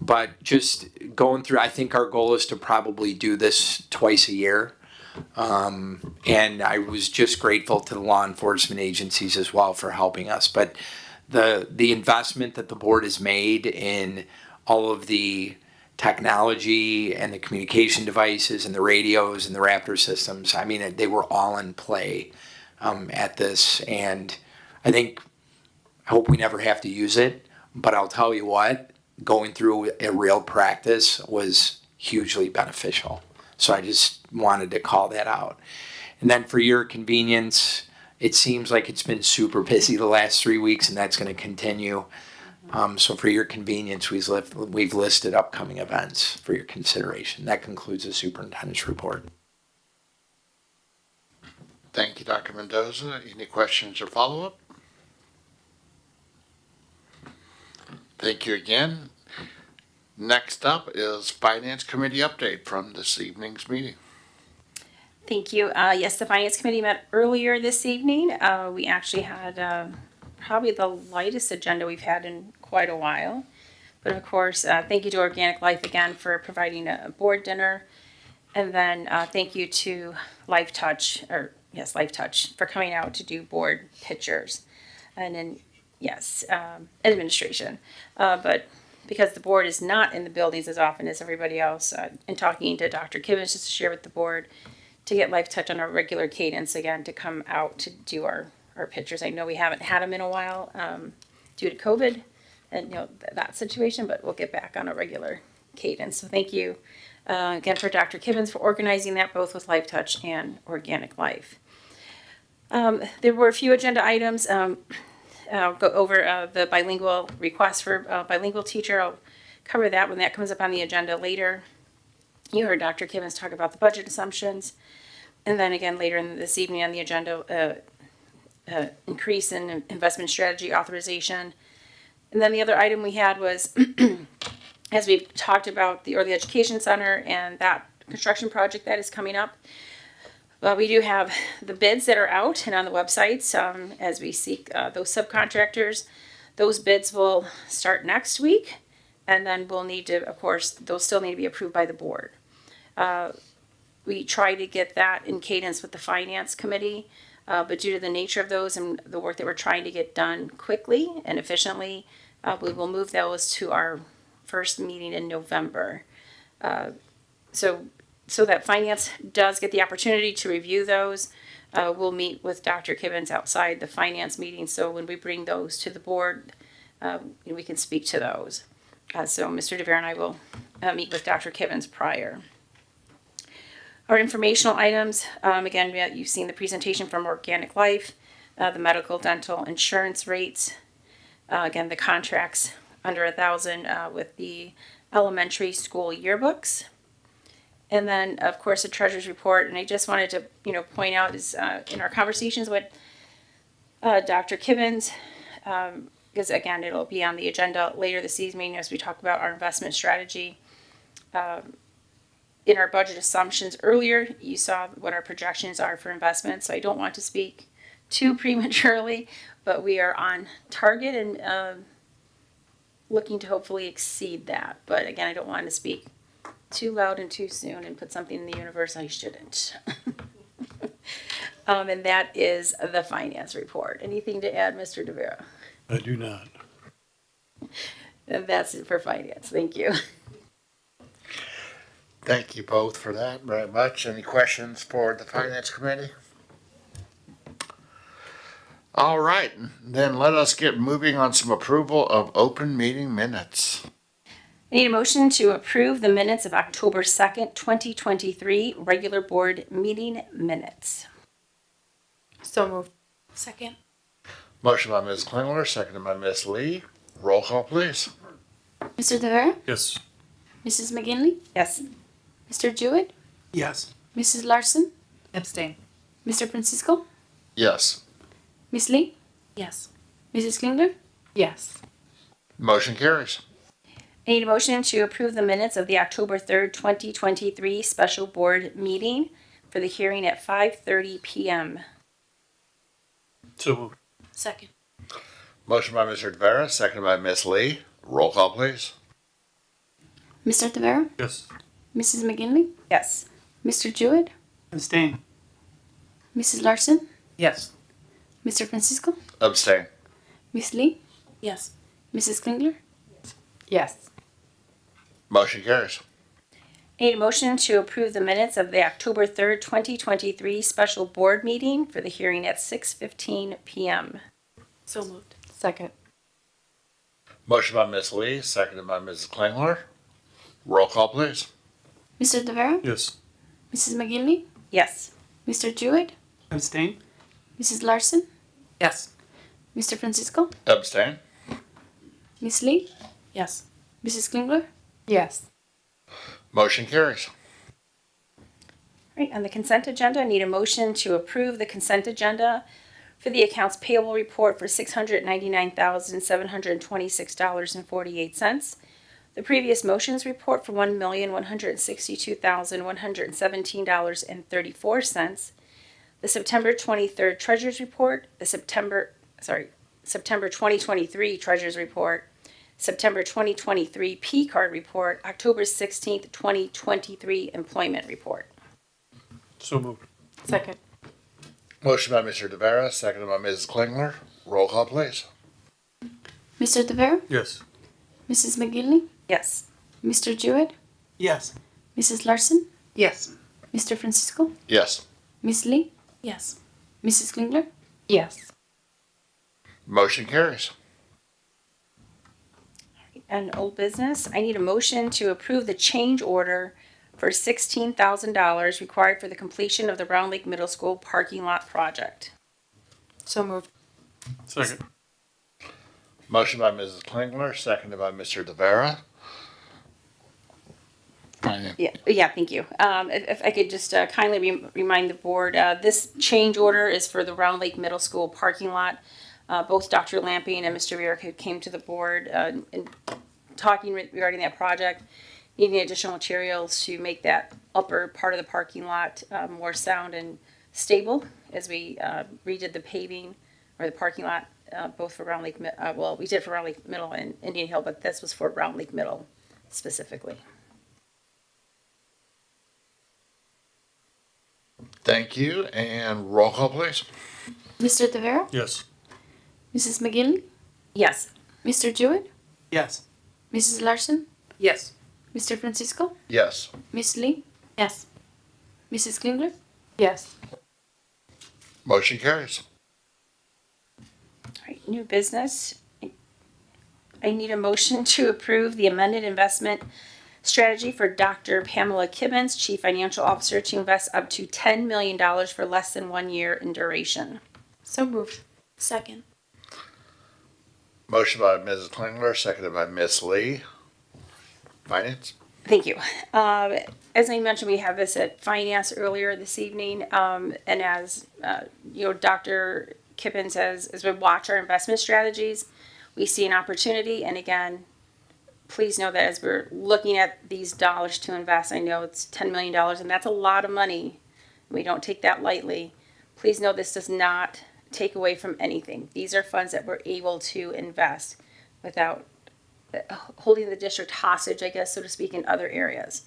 but just going through, I think our goal is to probably do this twice a year. And I was just grateful to the law enforcement agencies as well for helping us. But the investment that the board has made in all of the technology and the communication devices and the radios and the Raptor systems, I mean, they were all in play at this. And I hope we never have to use it. But I'll tell you what, going through a real practice was hugely beneficial. So I just wanted to call that out. And then for your convenience, it seems like it's been super busy the last 3 weeks, and that's going to continue. So for your convenience, we've listed upcoming events for your consideration. That concludes the superintendent's report. Thank you, Dr. Mendoza. Any questions or follow-up? Thank you again. Next up is Finance Committee update from this evening's meeting. Thank you. Yes, the Finance Committee met earlier this evening. We actually had probably the lightest agenda we've had in quite a while. But of course, thank you to Organic Life again for providing a board dinner. And then thank you to Life Touch for coming out to do board pictures. And then, yes, administration. But because the board is not in the buildings as often as everybody else, and talking to Dr. Kivens just to share with the board to get Life Touch on a regular cadence again to come out to do our pictures. I know we haven't had them in a while due to COVID and that situation, but we'll get back on a regular cadence. So thank you again for Dr. Kivens for organizing that both with Life Touch and Organic Life. There were a few agenda items. I'll go over the bilingual request for bilingual teacher. I'll cover that when that comes up on the agenda later. You heard Dr. Kivens talk about the budget assumptions. And then again, later in this evening on the agenda, increase in investment strategy authorization. And then the other item we had was, as we've talked about the Early Education Center and that construction project that is coming up. Well, we do have the bids that are out and on the websites as we seek those subcontractors. Those bids will start next week, and then we'll need to, of course, those still need to be approved by the board. We try to get that in cadence with the Finance Committee, but due to the nature of those and the work that we're trying to get done quickly and efficiently, we will move those to our first meeting in November. So that Finance does get the opportunity to review those. We'll meet with Dr. Kivens outside the Finance meeting, so when we bring those to the board, we can speak to those. So Mr. DeVere and I will meet with Dr. Kivens prior. Our informational items, again, you've seen the presentation from Organic Life, the medical, dental, insurance rates, again, the contracts under 1,000 with the elementary school yearbooks. And then, of course, the treasurer's report. And I just wanted to, point out is in our conversations with Dr. Kivens, because again, it'll be on the agenda later this evening as we talk about our investment strategy. In our budget assumptions earlier, you saw what our projections are for investments. So I don't want to speak too prematurely, but we are on target and looking to hopefully exceed that. But again, I don't want to speak too loud and too soon and put something in the universe I shouldn't. And that is the finance report. Anything to add, Mr. DeVera? I do not. And that's it for finance. Thank you. Thank you both for that very much. Any questions for the Finance Committee? All right, then let us get moving on some approval of open meeting minutes. I need a motion to approve the minutes of October 2nd, 2023, regular board meeting minutes. So moved. Second. Motion by Ms. Klingler, seconded by Ms. Lee. Roll call, please. Mr. DeVere? Yes. Mrs. McGinley? Yes. Mr. Jewett? Yes. Mrs. Larson? Abstain. Mr. Francisco? Yes. Miss Lee? Yes. Mrs. Klingler? Yes. Motion carries. I need a motion to approve the minutes of the October 3rd, 2023 special board meeting for the hearing at 5:30 p.m. So moved. Second. Motion by Mr. Devera, seconded by Ms. Lee. Roll call, please. Mr. Tavera? Yes. Mrs. McGinley? Yes. Mr. Jewett? Abstain. Mrs. Larson? Yes. Mr. Francisco? Abstain. Miss Lee? Yes. Mrs. Klingler? Yes. Motion carries. I need a motion to approve the minutes of the October 3rd, 2023 special board meeting for the hearing at 6:15 p.m. So moved. Second. Motion by Ms. Lee, seconded by Mrs. Klingler. Roll call, please. Mr. Tavera? Yes. Mrs. McGinley? Yes. Mr. Jewett? Abstain. Mrs. Larson? Yes. Mr. Francisco? Abstain. Miss Lee? Yes. Mrs. Klingler? Yes. Motion carries. All right, on the consent agenda, I need a motion to approve the consent agenda for the accounts payable report for $699,726.48. The previous motions report for $1,162,117.34. The September 23rd Treasurers Report, the September 2023 Treasurers Report, September 2023 P Card Report, October 16th, 2023 Employment Report. So moved. Second. Motion by Mr. Tavera, seconded by Mrs. Klingler. Roll call, please. Mr. Tavera? Yes. Mrs. McGinley? Yes. Mr. Jewett? Yes. Mrs. Larson? Yes. Mr. Francisco? Yes. Miss Lee? Yes. Mrs. Klingler? Yes. Motion carries. And old business, I need a motion to approve the change order for $16,000 required for the completion of the Round Lake Middle School parking lot project. So moved. Second. Motion by Mrs. Klingler, seconded by Mr. Tavera. Yeah, thank you. If I could just kindly remind the board, this change order is for the Round Lake Middle School parking lot. Both Dr. Lamping and Mr. Rierick came to the board and talking regarding that project, needing additional materials to make that upper part of the parking lot more sound and stable as we redid the paving or the parking lot, both for Round Lake, well, we did for Round Lake Middle and Indian Hill, but this was for Round Lake Middle specifically. Thank you, and roll call, please. Mr. Tavera? Yes. Mrs. McGinley? Yes. Mr. Jewett? Yes. Mrs. Larson? Yes. Mr. Francisco? Yes. Miss Lee? Yes. Mrs. Klingler? Yes. Motion carries. All right, new business. I need a motion to approve the amended investment strategy for Dr. Pamela Kibbens, Chief Financial Officer, to invest up to $10 million for less than 1 year in duration. So moved. Second. Motion by Mrs. Klingler, seconded by Miss Lee. Finance? Thank you. As I mentioned, we have this at Finance earlier this evening, and as Dr. Kibbens says, as we watch our investment strategies, we see an opportunity. And again, please know that as we're looking at these dollars to invest, I know it's $10 million, and that's a lot of money. We don't take that lightly. Please know this does not take away from anything. These are funds that we're able to invest without holding the district hostage, I guess, so to speak, in other areas.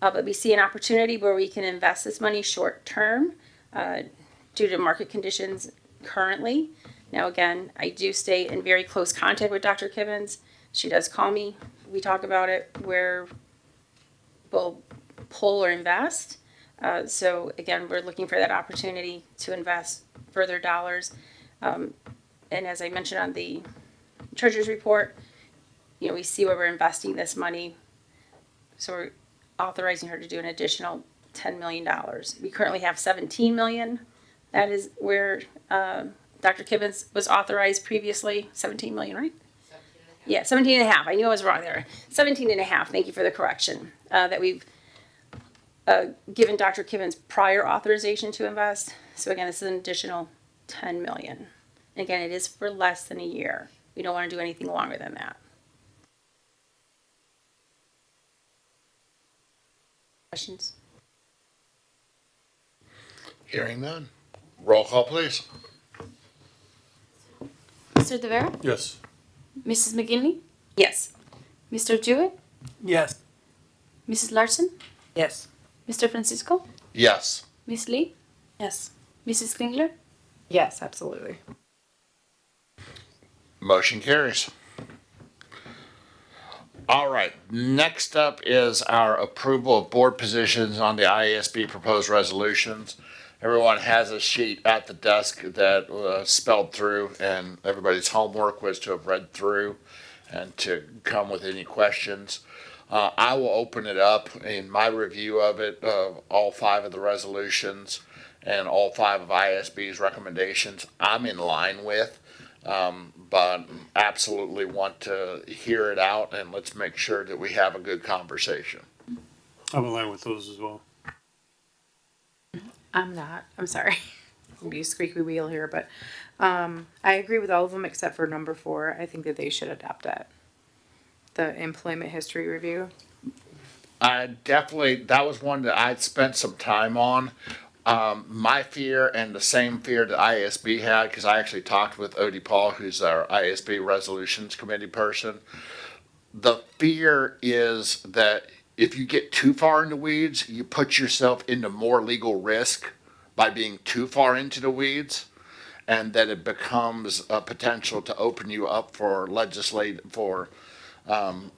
But we see an opportunity where we can invest this money short term due to market conditions currently. Now, again, I do stay in very close contact with Dr. Kibbens. She does call me. We talk about it where we'll pull or invest. So, again, we're looking for that opportunity to invest further dollars. And as I mentioned on the Treasurer's Report, we see where we're investing this money. So we're authorizing her to do an additional $10 million. We currently have $17 million. That is where Dr. Kibbens was authorized previously. $17 million, right? 17 and a half. Yeah, 17 and a half. I knew I was wrong there. 17 and a half. Thank you for the correction. That we've given Dr. Kibbens prior authorization to invest. So again, this is an additional $10 million. And again, it is for less than a year. We don't want to do anything longer than that. Questions? Hearing none. Roll call, please. Mr. Tavera? Yes. Mrs. McGinley? Yes. Mr. Jewett? Yes. Mrs. Larson? Yes. Mr. Francisco? Yes. Miss Lee? Yes. Mrs. Klingler? Yes, absolutely. Motion carries. All right, next up is our approval of board positions on the IASB proposed resolutions. Everyone has a sheet at the desk that spelled through, and everybody's homework was to have read through and to come with any questions. I will open it up in my review of it, all 5 of the resolutions and all 5 of ISB's recommendations I'm in line with. But absolutely want to hear it out, and let's make sure that we have a good conversation. I'm aligned with those as well. I'm not. I'm sorry. I'll be a squeaky wheel here, but I agree with all of them except for number 4. I think that they should adopt that. The employment history review. That was one that I'd spent some time on. My fear and the same fear that ISB had, because I actually talked with Odie Paul, who's our ISB Resolutions Committee person. The fear is that if you get too far in the weeds, you put yourself into more legal risk by being too far into the weeds, and that it becomes a potential to open you up for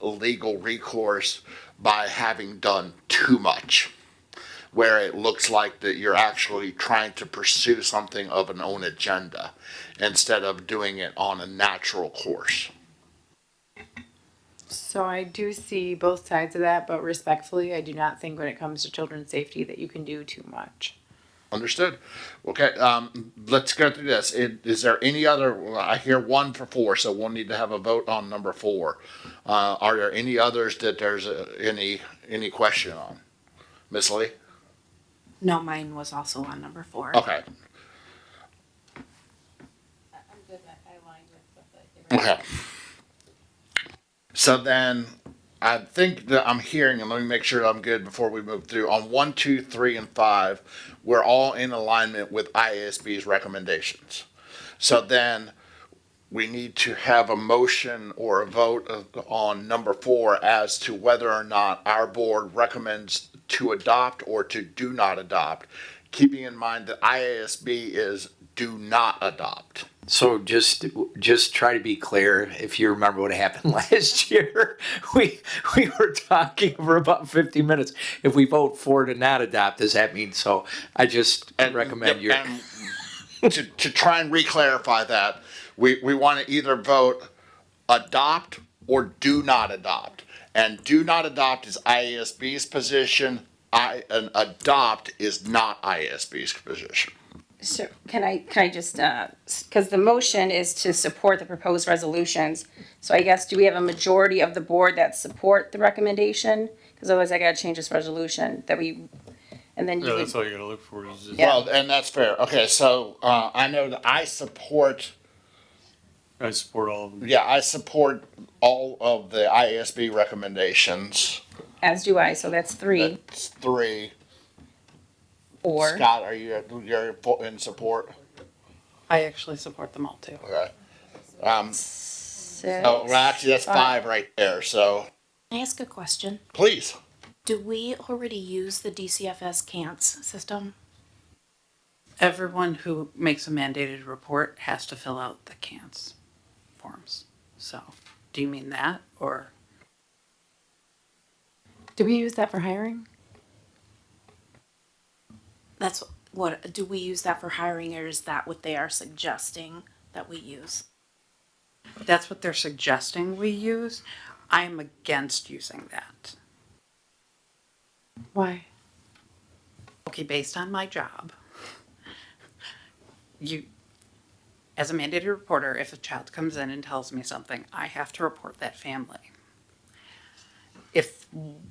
legal recourse by having done too much, where it looks like that you're actually trying to pursue something of an own agenda instead of doing it on a natural course. So I do see both sides of that, but respectfully, I do not think when it comes to children's safety that you can do too much. Understood. Okay, let's go through this. Is there any other, I hear 1 for 4, so we'll need to have a vote on number 4. Are there any others that there's any question on? Miss Lee? No, mine was also on number 4. Okay. Okay. So then, I think that I'm hearing, and let me make sure I'm good before we move through. On 1, 2, 3, and 5, we're all in alignment with IASB's recommendations. So then, we need to have a motion or a vote on number 4 as to whether or not our board recommends to adopt or to do not adopt, keeping in mind that IASB is do not adopt. So just try to be clear. If you remember what happened last year, we were talking for about 50 minutes. If we vote for to not adopt, does that mean so? I just recommend you. To try and re-clarify that, we want to either vote adopt or do not adopt. And do not adopt is IASB's position. And adopt is not IASB's position. So can I just, because the motion is to support the proposed resolutions. So I guess, do we have a majority of the board that support the recommendation? Because otherwise I gotta change this resolution and then you Yeah, would. that's all you gotta look for. Is just, Well, and that's fair. Okay, so I know that I support I support all of them. Yeah, I support all of the IASB recommendations. As do I, so that's 3. That's 3. 4. Scott, you're in support? I actually support them all too. Okay. 6. Well, actually, that's 5 right there. So Can I ask a question? please. Do we already use the DCFS CANTS system? Everyone who makes a mandated report has to fill out the CANTS forms. So, do you mean that, or? Do we use that for hiring? That's what, do we use that for hiring, or is that what they are suggesting that we use? That's what they're suggesting we use. I'm against using that. Why? Okay, based on my job, as a mandated reporter, if a child comes in and tells me something, I have to report that family. If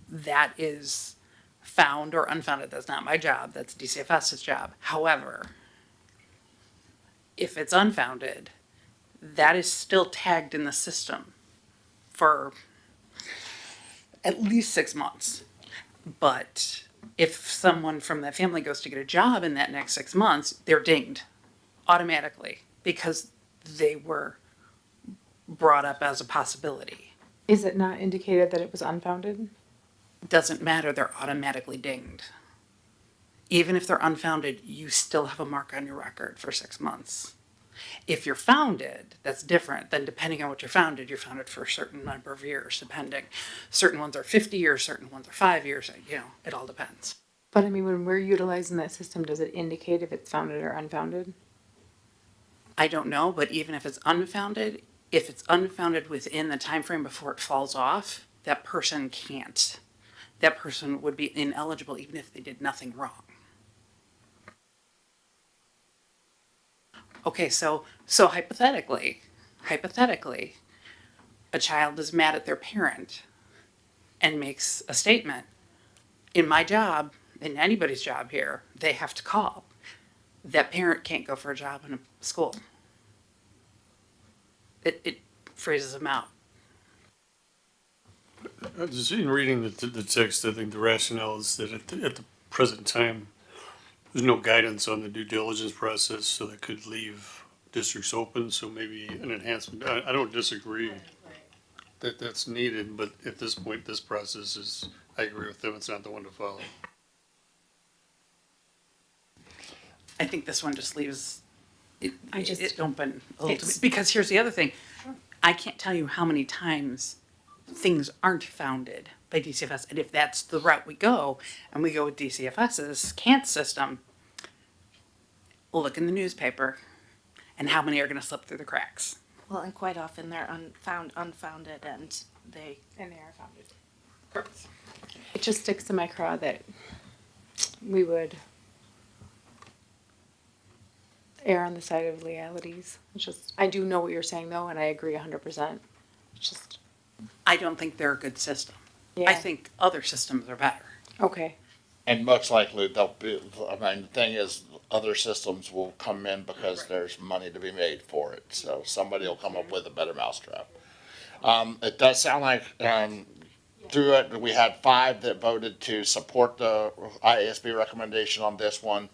that is found or unfounded, that's not my job, that's DCFS's job. However, if it's unfounded, that is still tagged in the system for at least 6 months. But if someone from that family goes to get a job in that next 6 months, they're dinged automatically because they were brought up as a possibility. Is it not indicated that it was unfounded? doesn't matter, they're automatically dinged. Even if they're unfounded, you still have a mark on your record for 6 months. If you're founded, that's different. Then depending on what you're founded for a certain number of years, depending. Certain ones are 50 years, certain ones are 5 years, it all depends. But I mean, when we're utilizing that system, does it indicate if it's founded or unfounded? I don't know, but even if it's unfounded within the time frame before it falls off, that person can't. That person would be ineligible even if they did nothing wrong. Okay, so hypothetically, a child is mad at their parent and makes a statement. In my job, in anybody's job here, they have to call. That parent can't go for a job in a school. It freezes them out. Just in reading the text, I think the rationale is that at the present time, there's no guidance on the due diligence process, so that could leave districts open, so maybe an enhancement. I don't disagree that that's needed, but at this point, this process is, I agree with them, it's not the one to follow. I think this one just leaves it open a little bit. Because here's the other thing. I can't tell you how many times things aren't founded by DCFS. And if that's the route we go, and we go with DCFS's CANT system, look in the newspaper, and how many are going to slip through the cracks. Well, and quite often they're unfounded, and they are founded. Correct. It just sticks to my craw that we would err on the side of legalities. It's just, I do know what you're saying though, and I agree 100%. It's just. I don't think they're a good system. Yeah. I think other systems are better. Okay. And most likely they'll be, I mean, the thing is, other systems will come in because there's money to be made for it. So somebody will come up with a better mousetrap. It does sound like, through it, we had 5 that voted to support the IASB recommendation on this one.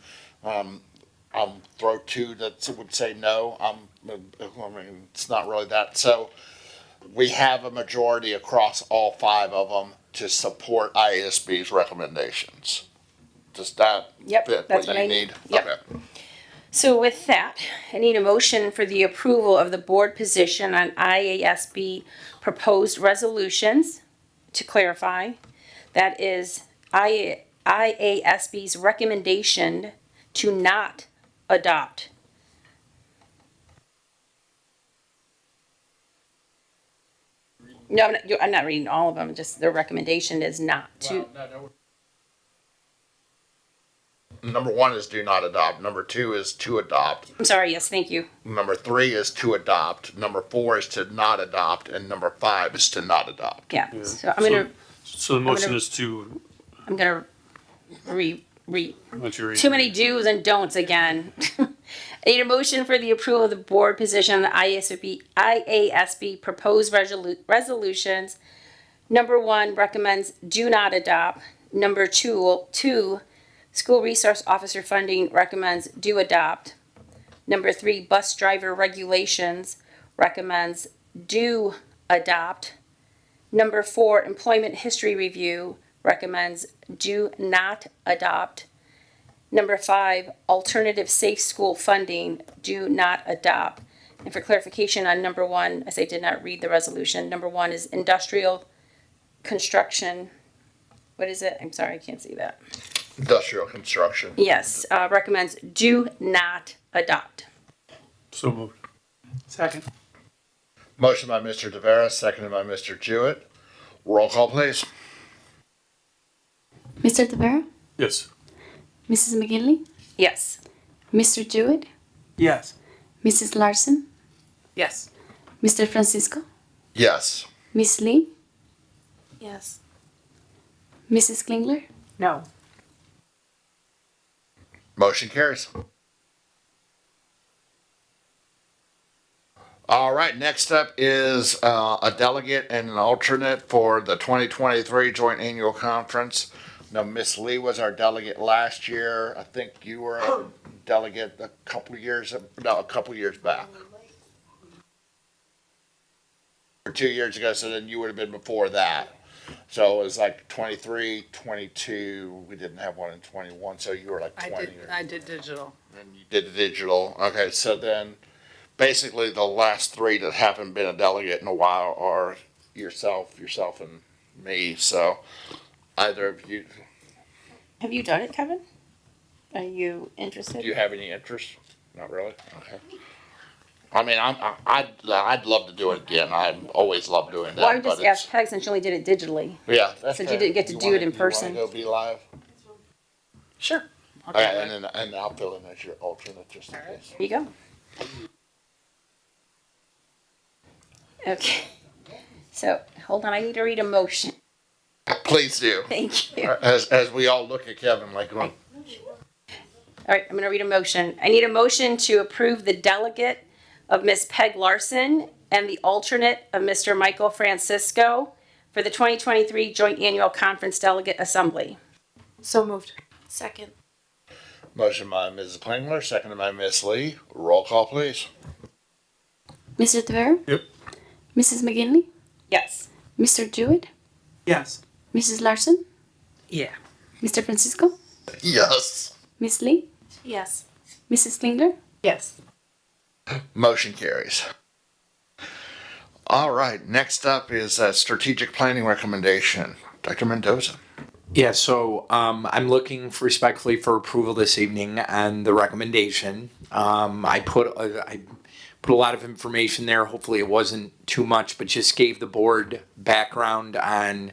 I'll throw 2 that would say no. I mean, it's not really that. So we have a majority across all 5 of them to support IASB's recommendations. Does that fit that's what what you I need? Yep. Okay. So with that, I need a motion for the approval of the board position on IASB proposed resolutions. To clarify, that is IASB's recommendation to not adopt. No, I'm not reading all of them, just their recommendation is not to. Number 1 is do not adopt. Number 2 is to adopt. I'm sorry, yes, thank you. Number 3 is to adopt. Number 4 is to not adopt. And number 5 is to not adopt. Yeah, so I'm gonna. So the motion gonna- is to, I'm gonna read. why don't you read? Too many do's and don'ts again. I need a motion for the approval of the board position on the IASB proposed resolutions. Number 1 recommends do not adopt. Number 2, school resource officer funding recommends do adopt. Number 3, bus driver regulations recommends do adopt. Number 4, employment history review recommends do not adopt. Number 5, alternative safe school funding, do not adopt. And for clarification on number 1, as I did not read the resolution, number 1 is industrial construction. What is it? I'm sorry, I can't see that. Industrial construction. Yes, recommends do not adopt. So moved. Second. Motion by Mr. Tavera, seconded by Mr. Jewett. Roll call, please. Mr. Tavera? Yes. Mrs. McGinley? Yes. Mr. Jewett? Yes. Mrs. Larson? Yes. Mr. Francisco? Yes. Miss Lee? Yes. Mrs. Klingler? No. Motion carries. All right, next up is a delegate and an alternate for the 2023 Joint Annual Conference. Now, Miss Lee was our delegate last year. I think you were a delegate a couple years back. Or 2 years ago, so then you would have been before that. So it was like 23, 22. We didn't have one in 21. So you were like 20. I did digital. And you did the digital. Okay, so then basically the last three that haven't been a delegate in a while are yourself, and me. So either of you, Have you done it, Kevin? Are you interested? do you have any interest? Not really. Okay. I mean, I'd love to do it again. I always love doing that. Well, I would but just it's- ask Peg since you only did it digitally. Yeah, that's Since fair. you didn't get to do it in person. You want to go be live? Sure. I'll Okay, try and that. then I'll fill in as your alternate just in case. Here you go. Okay. So, hold on, I need to read a motion. Please do. Thank you. As we all look at Kevin like, going, All right, I'm going to read a motion. I need a motion to approve the delegate of Miss Peg Larson and the alternate of Mr. Michael Francisco for the 2023 Joint Annual Conference Delegate Assembly. So moved. Second. motion by Mrs. Klingler, seconded by Miss Lee. Roll call, please. Mr. Tavera? Yep. Mrs. McGinley? Yes. Mr. Jewett? Yes. Mrs. Larson? Yeah. Mr. Francisco? Yes. Miss Lee? Yes. Mrs. Klingler? Yes. Motion carries. All right, next up is a strategic planning recommendation. Dr. Mendoza. Yeah, so I'm looking respectfully for approval this evening on the recommendation. I put a lot of information there. Hopefully it wasn't too much, but just gave the board background on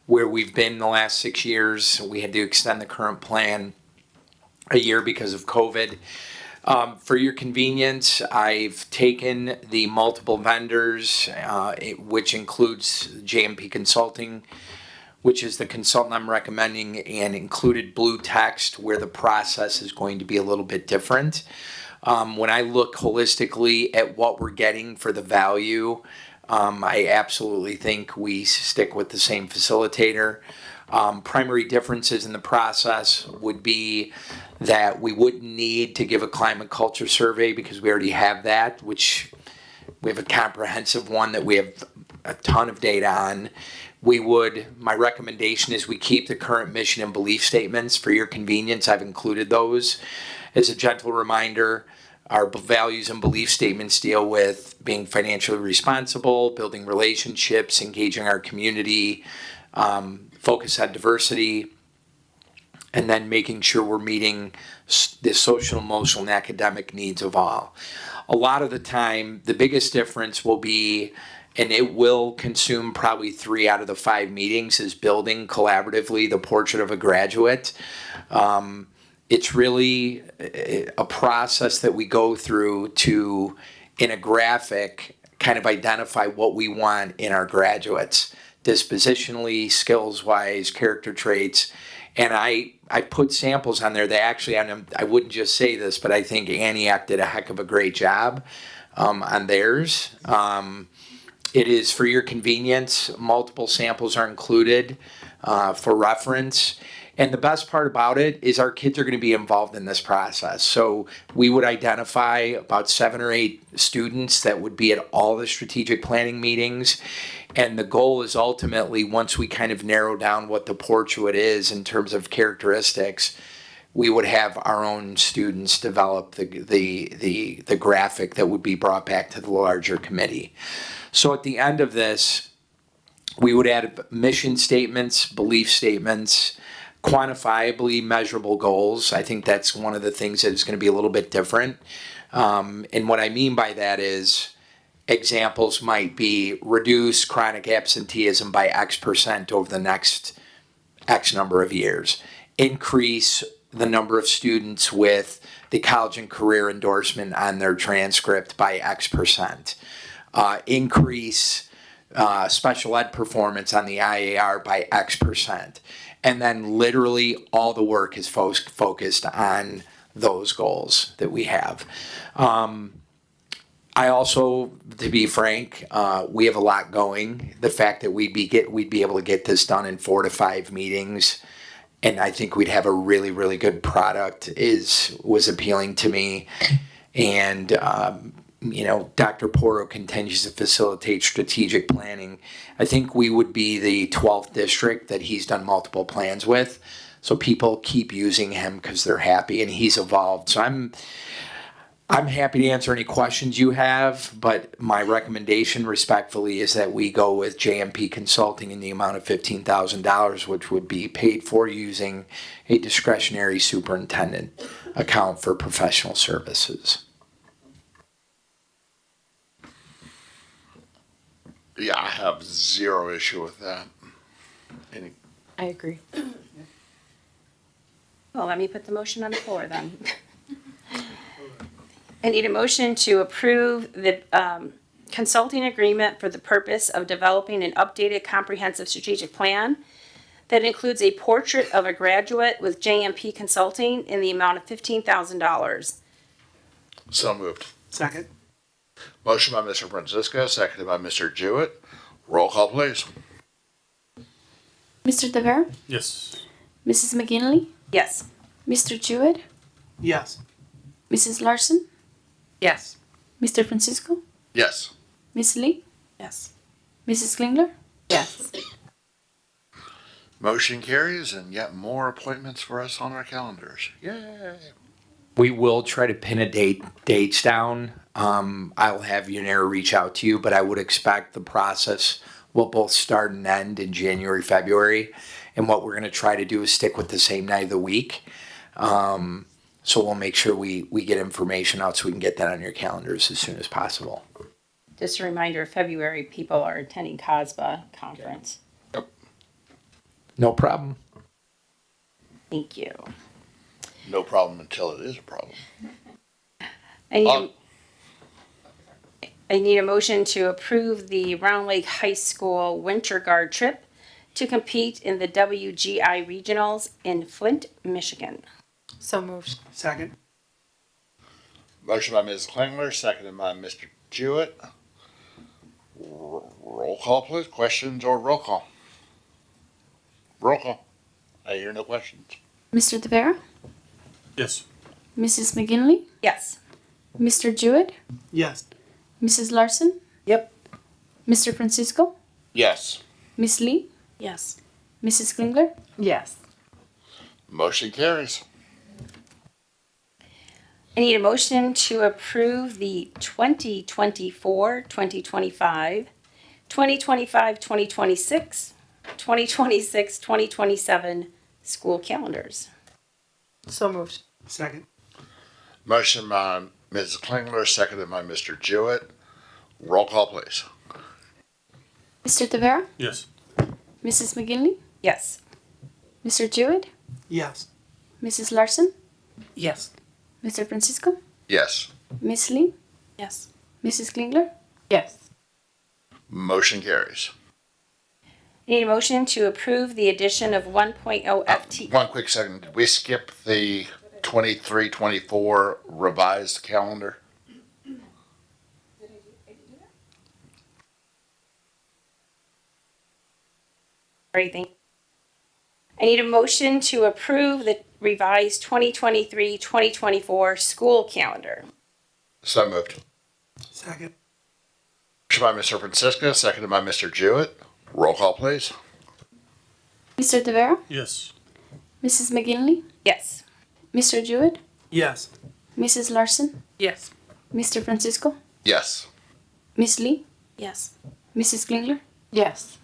where we've been in the last 6 years. We had to extend the current plan a year because of COVID. For your convenience, I've taken the multiple vendors, which includes JMP Consulting, which is the consultant I'm recommending, and included blue text where the process is going to be a little bit different. When I look holistically at what we're getting for the value, I absolutely think we stick with the same facilitator. Primary differences in the process would be that we wouldn't need to give a climate culture survey because we already have that, which we have a comprehensive one that we have a ton of data on. My recommendation is we keep the current mission and belief statements. For your convenience, I've included those. As a gentle reminder, our values and belief statements deal with being financially responsible, building relationships, engaging our community, focus on diversity, and then making sure we're meeting the social, emotional, and academic needs of all. A lot of the time, the biggest difference will be, and it will consume probably 3 out of the 5 meetings, is building collaboratively the portrait of a graduate. It's really a process that we go through to, in a graphic, kind of identify what we want in our graduates, dispositionally, skills-wise, character traits. And I put samples on there that actually, I wouldn't just say this, but I think Antioch did a heck of a great job on theirs. It is for your convenience. Multiple samples are included for reference. And the best part about it is our kids are going to be involved in this process. So we would identify about 7 or 8 students that would be at all the strategic planning meetings. And the goal is ultimately, once we kind of narrow down what the portrait is in terms of characteristics, we would have our own students develop the graphic that would be brought back to the larger committee. So at the end of this, we would add mission statements, belief statements, quantifiably measurable goals. I think that's one of the things that is going to be a little bit different. And what I mean by that is examples might be reduce chronic absenteeism by X% over the next X number of years, increase the number of students with the college and career endorsement on their transcript by X%, increase special ed performance on the IAR by X%. And then literally all the work is focused on those goals that we have. I also, to be frank, we have a lot going. The fact that we'd be able to get this done in 4 to 5 meetings, and I think we'd have a really, really good product was appealing to me. And Dr. Porto continues to facilitate strategic planning. I think we would be the 12th district that he's done multiple plans with. So people keep using him because they're happy and he's evolved. So I'm happy to answer any questions you have, but my recommendation respectfully is that we go with JMP Consulting in the amount of $15,000, which would be paid for using a discretionary superintendent account for professional services. Yeah, I have zero issue with that. I agree. Well, let me put the motion on the floor then. I need a motion to approve the consulting agreement for the purpose of developing an updated comprehensive strategic plan that includes a portrait of a graduate with JMP Consulting in the amount of $15,000. So moved. Second. Motion by Mr. Francisco, seconded by Mr. Jewett. Roll call, please. Mr. Tavera? Yes. Mrs. McGinley? Yes. Mr. Jewett? Yes. Mrs. Larson? Yes. Mr. Francisco? Yes. Miss Lee? Yes. Mrs. Klingler? Yes. Motion carries, and yet more appointments for us on our calendars. Yay! We will try to pin dates down. I'll have UNAIR reach out to you, but I would expect the process will both start and end in January, February. And what we're going to try to do is stick with the same night of the week. So we'll make sure we get information out so we can get that on your calendars as soon as possible. Just a reminder, February, people are attending COSBA conference. No problem. Thank you. No problem until it is a problem. I need a motion to approve the Round Lake High School Winter Guard trip to compete in the WGI Regionals in Flint, Michigan. So moved. Second. Motion by Ms. Klingler, seconded by Mr. Jewett. Roll call, please. Questions or roll call? Roll call. I hear no questions. Mr. Tavera? Yes. Mrs. McGinley? Yes. Mr. Jewett? Yes. Mrs. Larson? Yep. Mr. Francisco? Yes. Miss Lee? Yes. Mrs. Klingler? Yes. Motion carries. I need a motion to approve the 2024-2025, 2025-2026, 2026-2027 school calendars. So moved. Second. Motion by Ms. Klingler, seconded by Mr. Jewett. Roll call, please. Mr. Tavera? Yes. Mrs. McGinley? Yes. Mr. Jewett? Yes. Mrs. Larson? Yes. Mr. Francisco? Yes. Miss Lee? Yes. Mrs. Klingler? Yes. Motion carries. I need a motion to approve the addition of 1.0 FT. One quick second. Did we skip the 23-24 revised calendar? Sorry, thank you. I need a motion to approve the revised 2023-2024 school calendar. So moved. Second. Motion by Mr. Francisco, seconded by Mr. Jewett. Roll call, please. Mr. Tavera? Yes. Mrs. McGinley? Yes. Mr. Jewett? Yes. Mrs. Larson? Yes. Mr. Francisco? Yes. Miss Lee? Yes. Mrs. Klingler? Yes.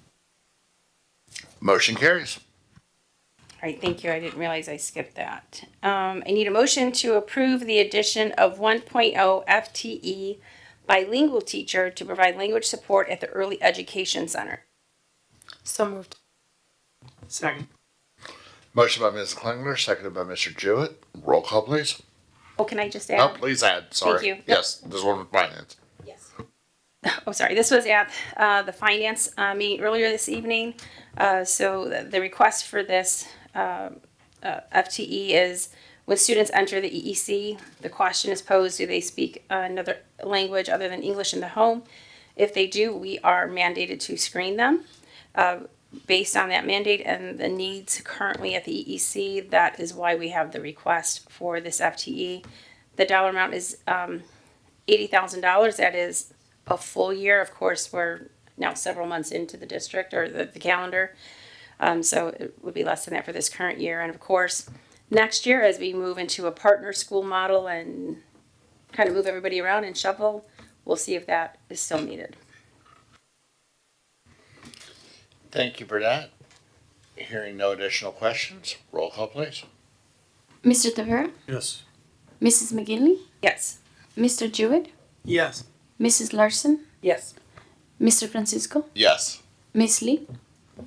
Motion carries. All right, thank you. I didn't realize I skipped that. I need a motion to approve the addition of 1.0 FTE bilingual teacher to provide language support at the Early Education Center. So moved. Second. Motion by Ms. Klingler, seconded by Mr. Jewett. Roll call, please. Oh, can I just add? Oh, please add. Sorry. Thank you. Yes, this one with finance. Yes. Oh, sorry. This was at the finance meeting earlier this evening. So the request for this FTE is when students enter the EEC, the question is posed, do they speak another language other than English in the home? If they do, we are mandated to screen them. Based on that mandate and the needs currently at the EEC, that is why we have the request for this FTE. The dollar amount is $80,000. That is a full year. Of course, we're now several months into the district or the calendar. So it would be less than that for this current year. And of course, next year, as we move into a partner school model and kind of move everybody around and shuffle, we'll see if that is still needed. Thank you for that. Hearing no additional questions, roll call please. Mr. Tavera? Yes. Mrs. McGinley? Yes. Mr. Jewett? Yes. Mrs. Larson? Yes. Mr. Francisco? Yes. Miss Lee?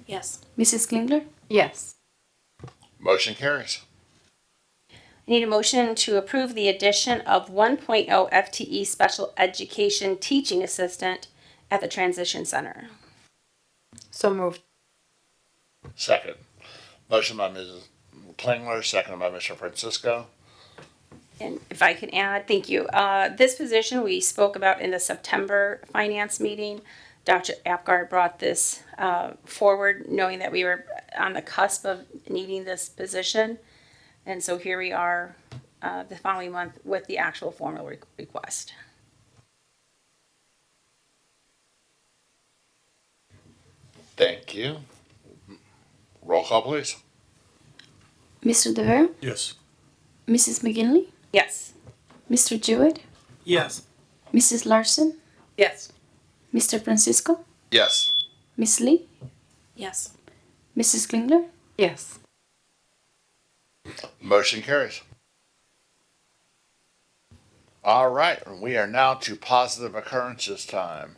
Yes. Mrs. Klingler? Yes. Motion carries. I need a motion to approve the addition of 1.0 FTE special education teaching assistant at the transition center. So moved. Second. Motion by Mrs. Klingler, seconded by Mr. Francisco. And if I can add, thank you. This position we spoke about in the September finance meeting. Dr. Apgar brought this forward, knowing that we were on the cusp of needing this position. And so here we are the following month with the actual formal request. Thank you. Roll call please. Mr. Tavera? Yes. Mrs. McGinley? Yes. Mr. Jewett? Yes. Mrs. Larson? Yes. Mr. Francisco? Yes. Miss Lee? Yes. Mrs. Klingler? Yes. Motion carries. All right, we are now to positive occurrences time.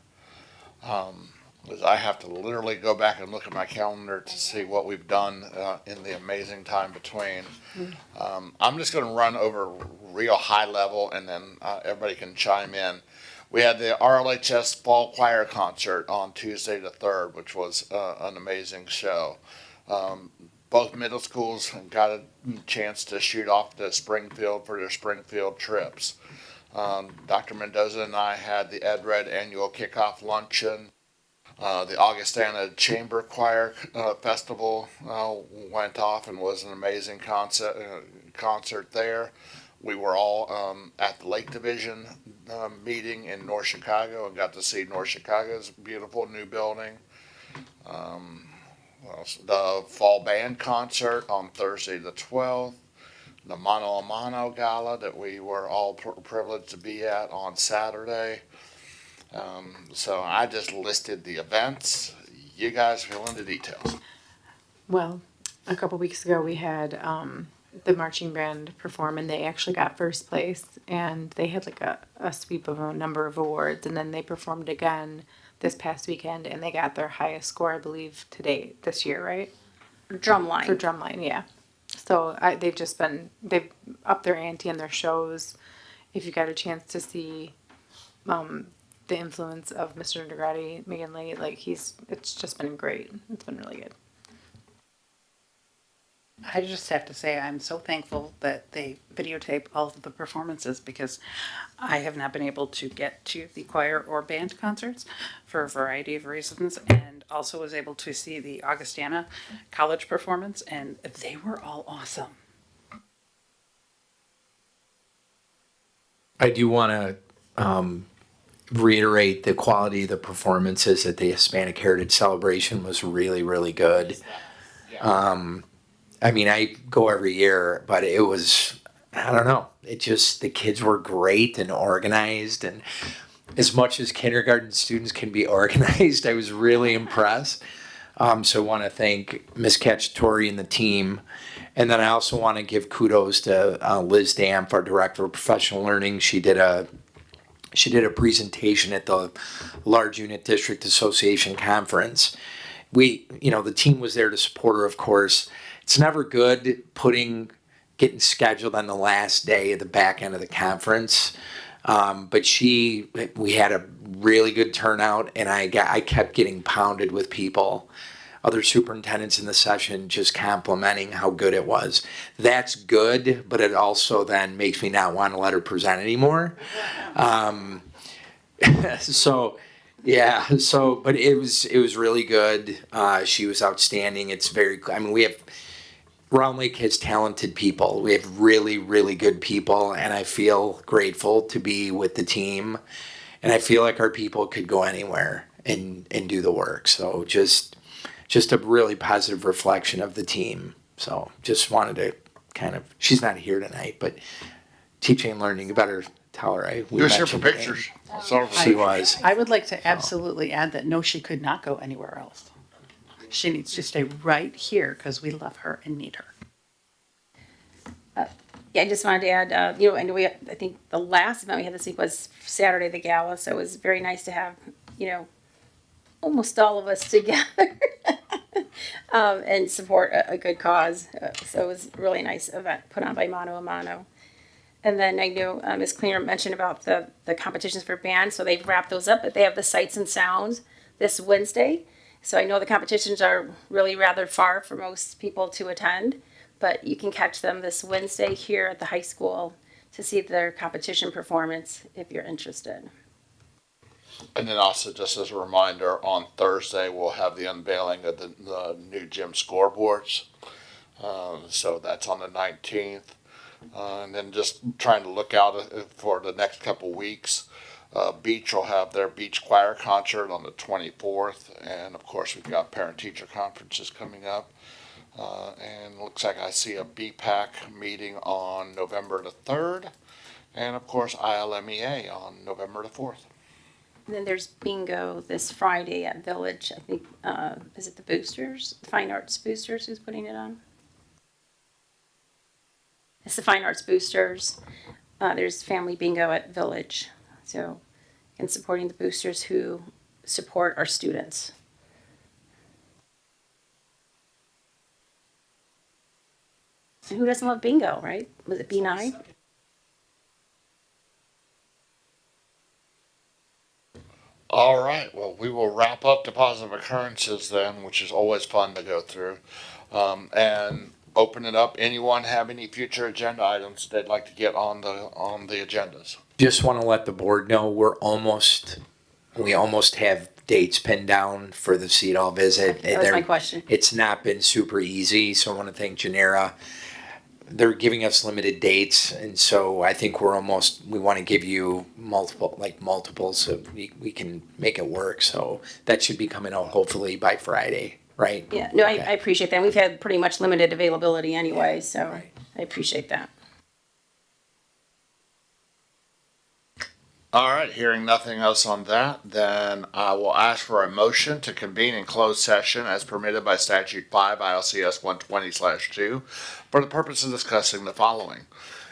I have to literally go back and look at my calendar to see what we've done in the amazing time between. I'm just going to run over real high level and then everybody can chime in. We had the RLHS Fall Choir Concert on Tuesday the 3rd, which was an amazing show. Both middle schools got a chance to shoot off to Springfield for their Springfield trips. Dr. Mendoza and I had the Ed Red annual kickoff luncheon. The Augustana Chamber Choir Festival went off and was an amazing concert there. We were all at the Lake Division meeting in North Chicago and got to see North Chicago's beautiful new building. The Fall Band Concert on Thursday the 12th. The Mano a Mano Gala that we were all privileged to be at on Saturday. So I just listed the events. You guys fill in the details. Well, a couple weeks ago we had the marching band perform and they actually got first place and they had like a sweep of a number of awards and then they performed again this past weekend and they got their highest score, I believe, to date this year, right? Drumline. For Drumline, yeah. So they've upped their ante in their shows. If you got a chance to see the influence of Mr. Negrati, McGinley, it's just been great. It's been really good. I just have to say I'm so thankful that they videotape all of the performances because I have not been able to get to the choir or band concerts for a variety of reasons and also was able to see the Augustana College performance and they were all awesome. I do want to reiterate the quality of the performances at the Hispanic Heritage Celebration was really, really good. I mean, I go every year, but it was, I don't know, the kids were great and organized. And as much as kindergarten students can be organized, I was really impressed. So I want to thank Ms. Cacciatore and the team. And then I also want to give kudos to Liz Damp, our Director of Professional Learning. She did a presentation at the Large Unit District Association Conference. The team was there to support her, of course. It's never good getting scheduled on the last day of the back end of the conference. But we had a really good turnout and I kept getting pounded with people, other superintendents in the session just complimenting how good it was. That's good, but it also then makes me not want to let her present anymore. But it was really good. She was outstanding. We have Round Lake has talented people. We have really, really good people, and I feel grateful to be with the team. And I feel like our people could go anywhere and do the work. So just a really positive reflection of the team. So just wanted to kind of, she's not here tonight, but teaching and learning, you better tell her He was here for pictures. I saw her for She pictures. was. I would like to absolutely add that no, she could not go anywhere else. She needs to stay right here because we love her and need her. Yeah, I just wanted to add, I know I think the last event we had this week was Saturday, the gala, so it was very nice to have, almost all of us together and support a good cause. So it was a really nice event put on by Mano a Mano. And then I know Ms. Klinger mentioned about the competitions for bands, so they've wrapped those up, but they have the Sights and Sounds this Wednesday. So I know the competitions are really rather far for most people to attend, but you can catch them this Wednesday here at the high school to see their competition performance if you're interested. And then also, just as a reminder, on Thursday, we'll have the unveiling of the new gym scoreboards. So that's on the 19th. And then just trying to look out for the next couple weeks. Beach will have their beach choir concert on the 24th. And of course, we've got parent-teacher conferences coming up. And looks like I see a BPAC meeting on November the 3rd. And of course, ILMEA on November the 4th. And then there's bingo this Friday at Village. I think, is it the Boosters? Fine Arts Boosters who's putting it on? It's the Fine Arts Boosters. There's family bingo at Village. So, and supporting the boosters who support our students. And who doesn't love bingo, right? Was it B9? All right. Well, we will wrap up the positive occurrences then, which is always fun to go through, and open it up. Anyone have any future agenda items they'd like to get on the agendas? Just want to let the board know we almost have dates pinned down for the CEDAW visit. That was my question. It's not been super easy, so I want to thank Janera. They're giving us limited dates, and so I think we want to give you multiples so we can make it work. So that should be coming out hopefully by Friday, right? Yeah, no, Okay. I appreciate that. We've had pretty much limited availability anyway, so Right. I appreciate that. All right. Hearing nothing else on that, then I will ask for a motion to convene in closed session as permitted by Statute 5 ILCS 120/2 for the purpose of discussing the following: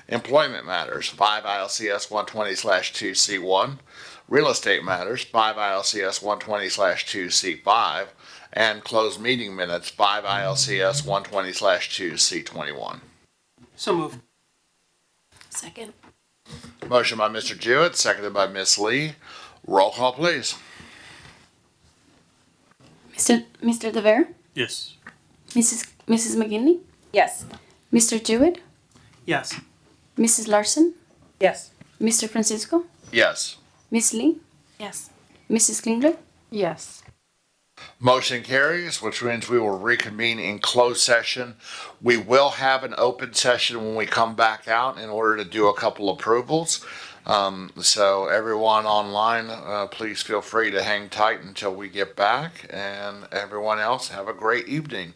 employment matters 5 ILCS 120/2C1, real estate matters 5 ILCS 120/2C5, and closed meeting minutes 5 ILCS 120/2C21. So moved. Second. Motion by Mr. Jewett, seconded by Ms. Lee. Roll call, please. Mr. DeVere? Yes. Mrs. McGinley? Yes. Mr. Jewett? Yes. Mrs. Larson? Yes. Mr. Francisco? Yes. Miss Lee? Yes. Mrs. Klingler? Yes. Motion carries, which means we will reconvene in closed session. We will have an open session when we come back out in order to do a couple approvals. So everyone online, please feel free to hang tight until we get back. And everyone else, have a great evening.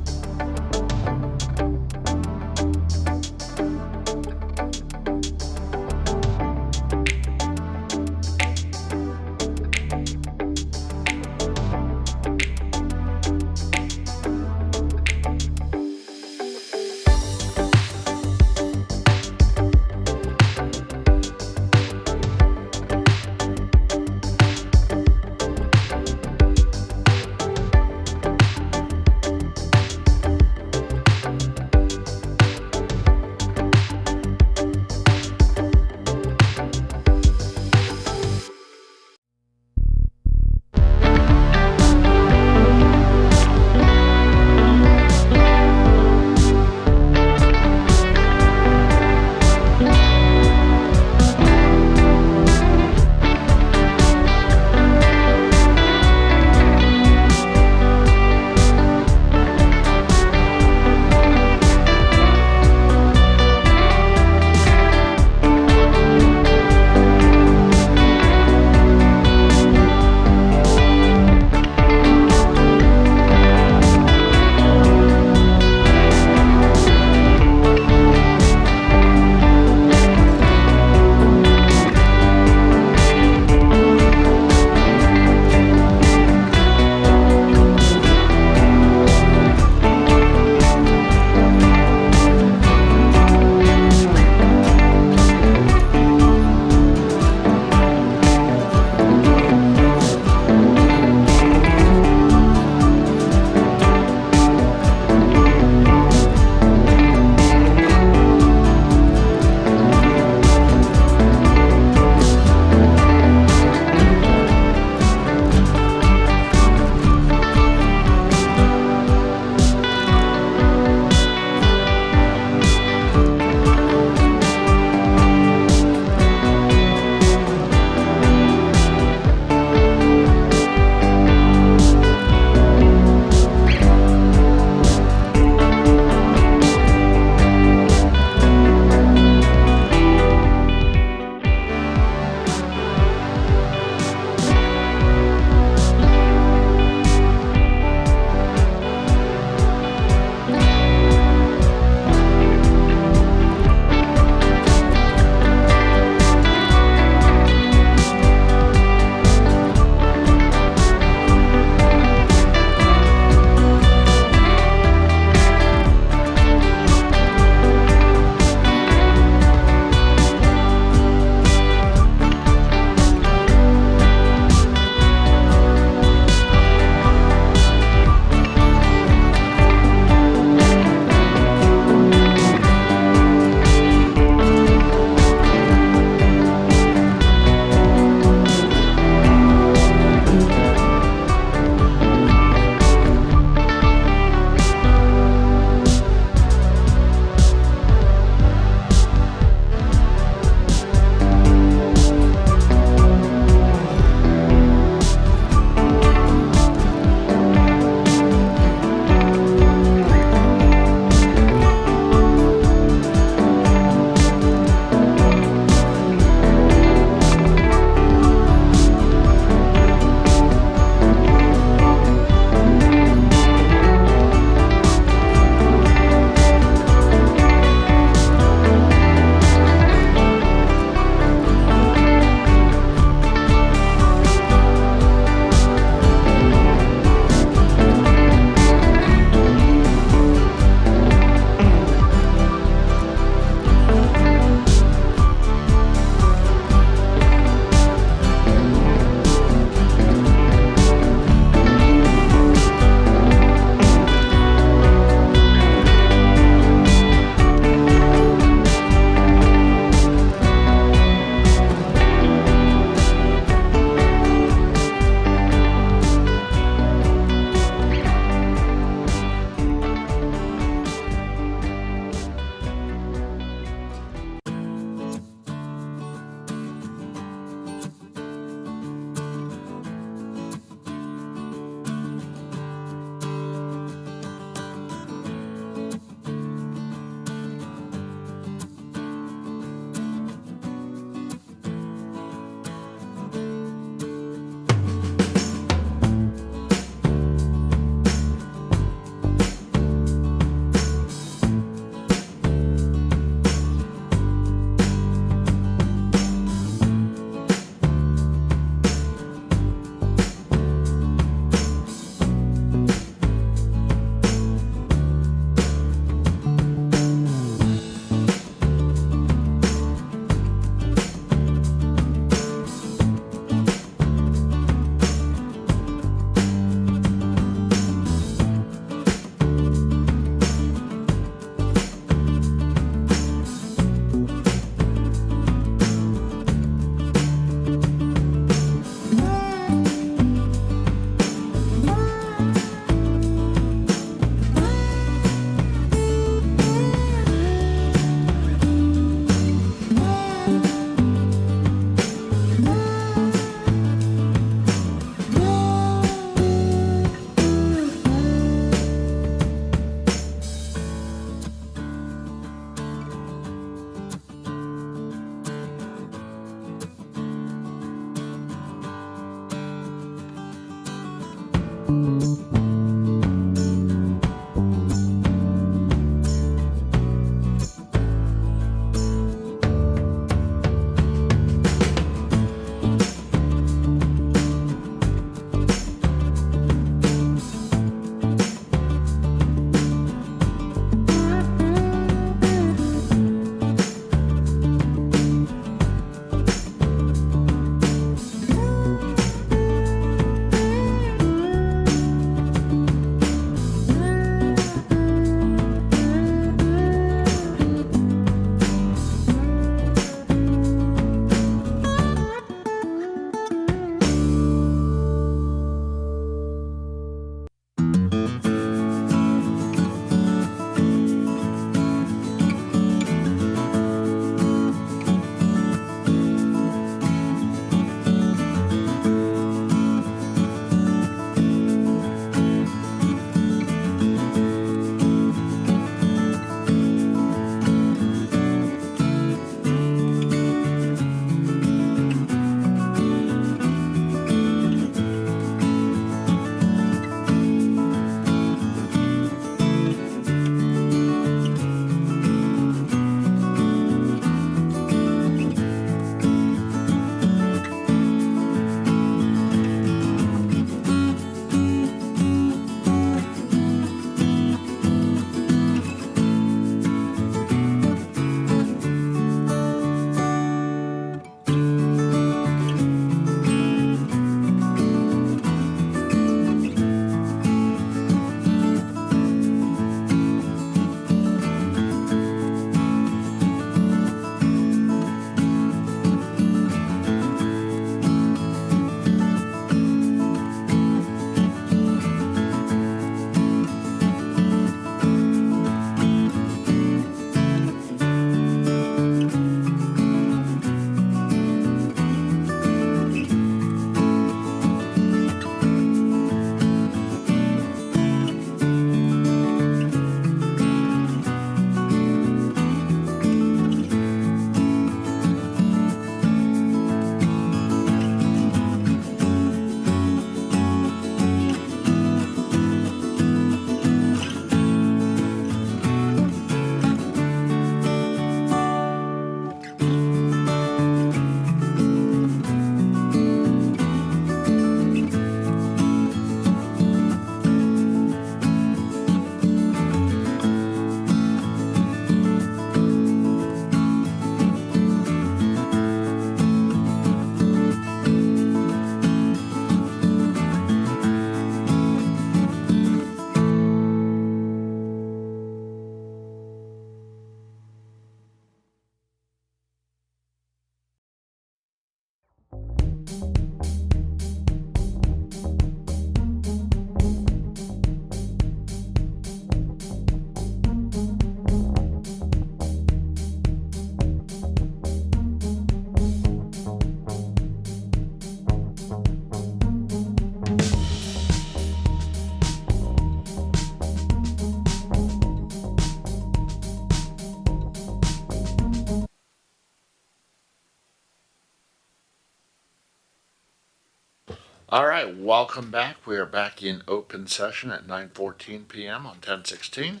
All right, welcome back. We are back in open session at 9:14 p.m. on 10/16,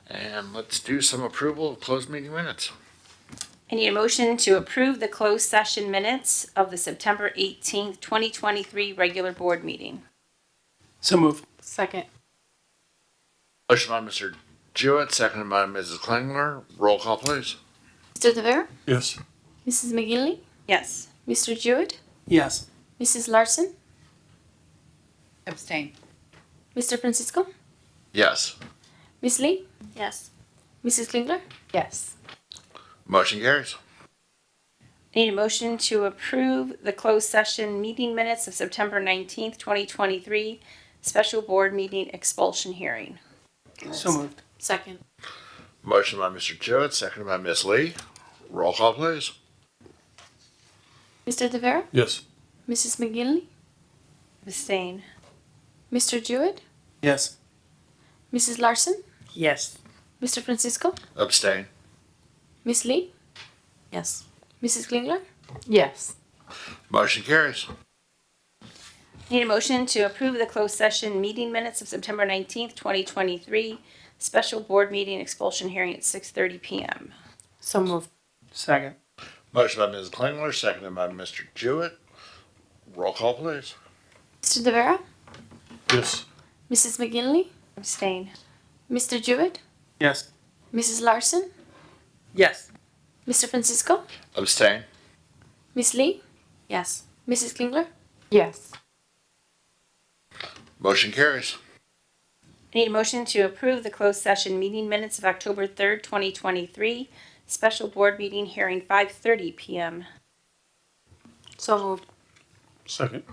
and let's do some approval of closed meeting minutes. I need a motion to approve the closed session minutes of the September 18th, 2023 regular board meeting. So moved. Second. Motion by Mr. Jewett, seconded by Mrs. Klingler. Roll call, please. Mr. Tavera? Yes. Mrs. McGinley? Yes. Mr. Jewett? Yes. Mrs. Larson? Abstain. Mr. Francisco? Yes. Miss Lee? Yes. Mrs. Klingler? Yes. Motion carries. I need a motion to approve the closed session meeting minutes of September 19th, 2023 special board meeting expulsion hearing. So moved. Second. Motion by Mr. Jewett, seconded by Miss Lee. Roll call, please. Mr. Tavera? Yes. Mrs. McGinley? Abstain. Mr. Jewett? Yes. Mrs. Larson? Yes. Mr. Francisco? Abstain. Miss Lee? Yes. Mrs. Klingler? Yes. Motion carries. Need a motion to approve the closed session meeting minutes of September 19th, 2023, special board meeting expulsion hearing at 6:30 PM. So moved. Second. Motion by Ms. Klingler, seconded by Mr. Jewett. Roll call, please. Mr. Tavera? Yes. Mrs. McGinley? Abstain. Mr. Jewett? Yes. Mrs. Larson? Yes. Mr. Francisco? Abstain. Miss Lee? Yes. Mrs. Klingler? Yes. Motion carries. I need a motion to approve the closed session meeting minutes of October 3rd, 2023, special board meeting hearing 5:30 PM. So moved. Second.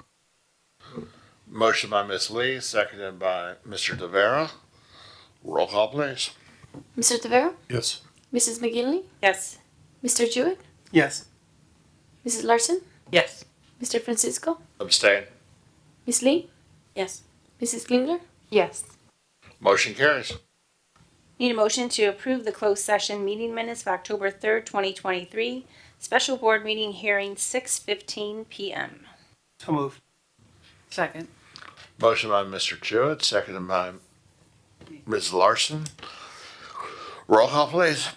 Motion by Ms. Lee, seconded by Mr. Tavera. Roll call, please. Mr. Tavera? Yes. Mrs. McGinley? Yes. Mr. Jewett? Yes. Mrs. Larson? Yes. Mr. Francisco? Abstain. Miss Lee? Yes. Mrs. Klingler? Yes. Motion carries. Need a motion to approve the closed session meeting minutes of October 3rd, 2023, special board meeting hearing 6:15 PM. So moved. Second. Motion by Mr. Jewett, seconded by Ms. Larson. Roll call, please.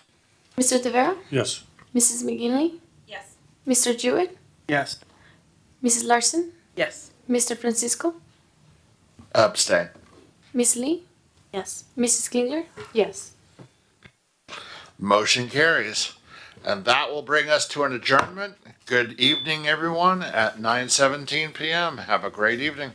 Mr. Tavera? Yes. Mrs. McGinley? Yes. Mr. Jewett? Yes. Mrs. Larson? Yes. Mr. Francisco? Abstain. Miss Lee? Yes. Mrs. Klingler? Yes. Motion carries. And that will bring us to an adjournment. Good evening, everyone, at 9:17 PM. Have a great evening.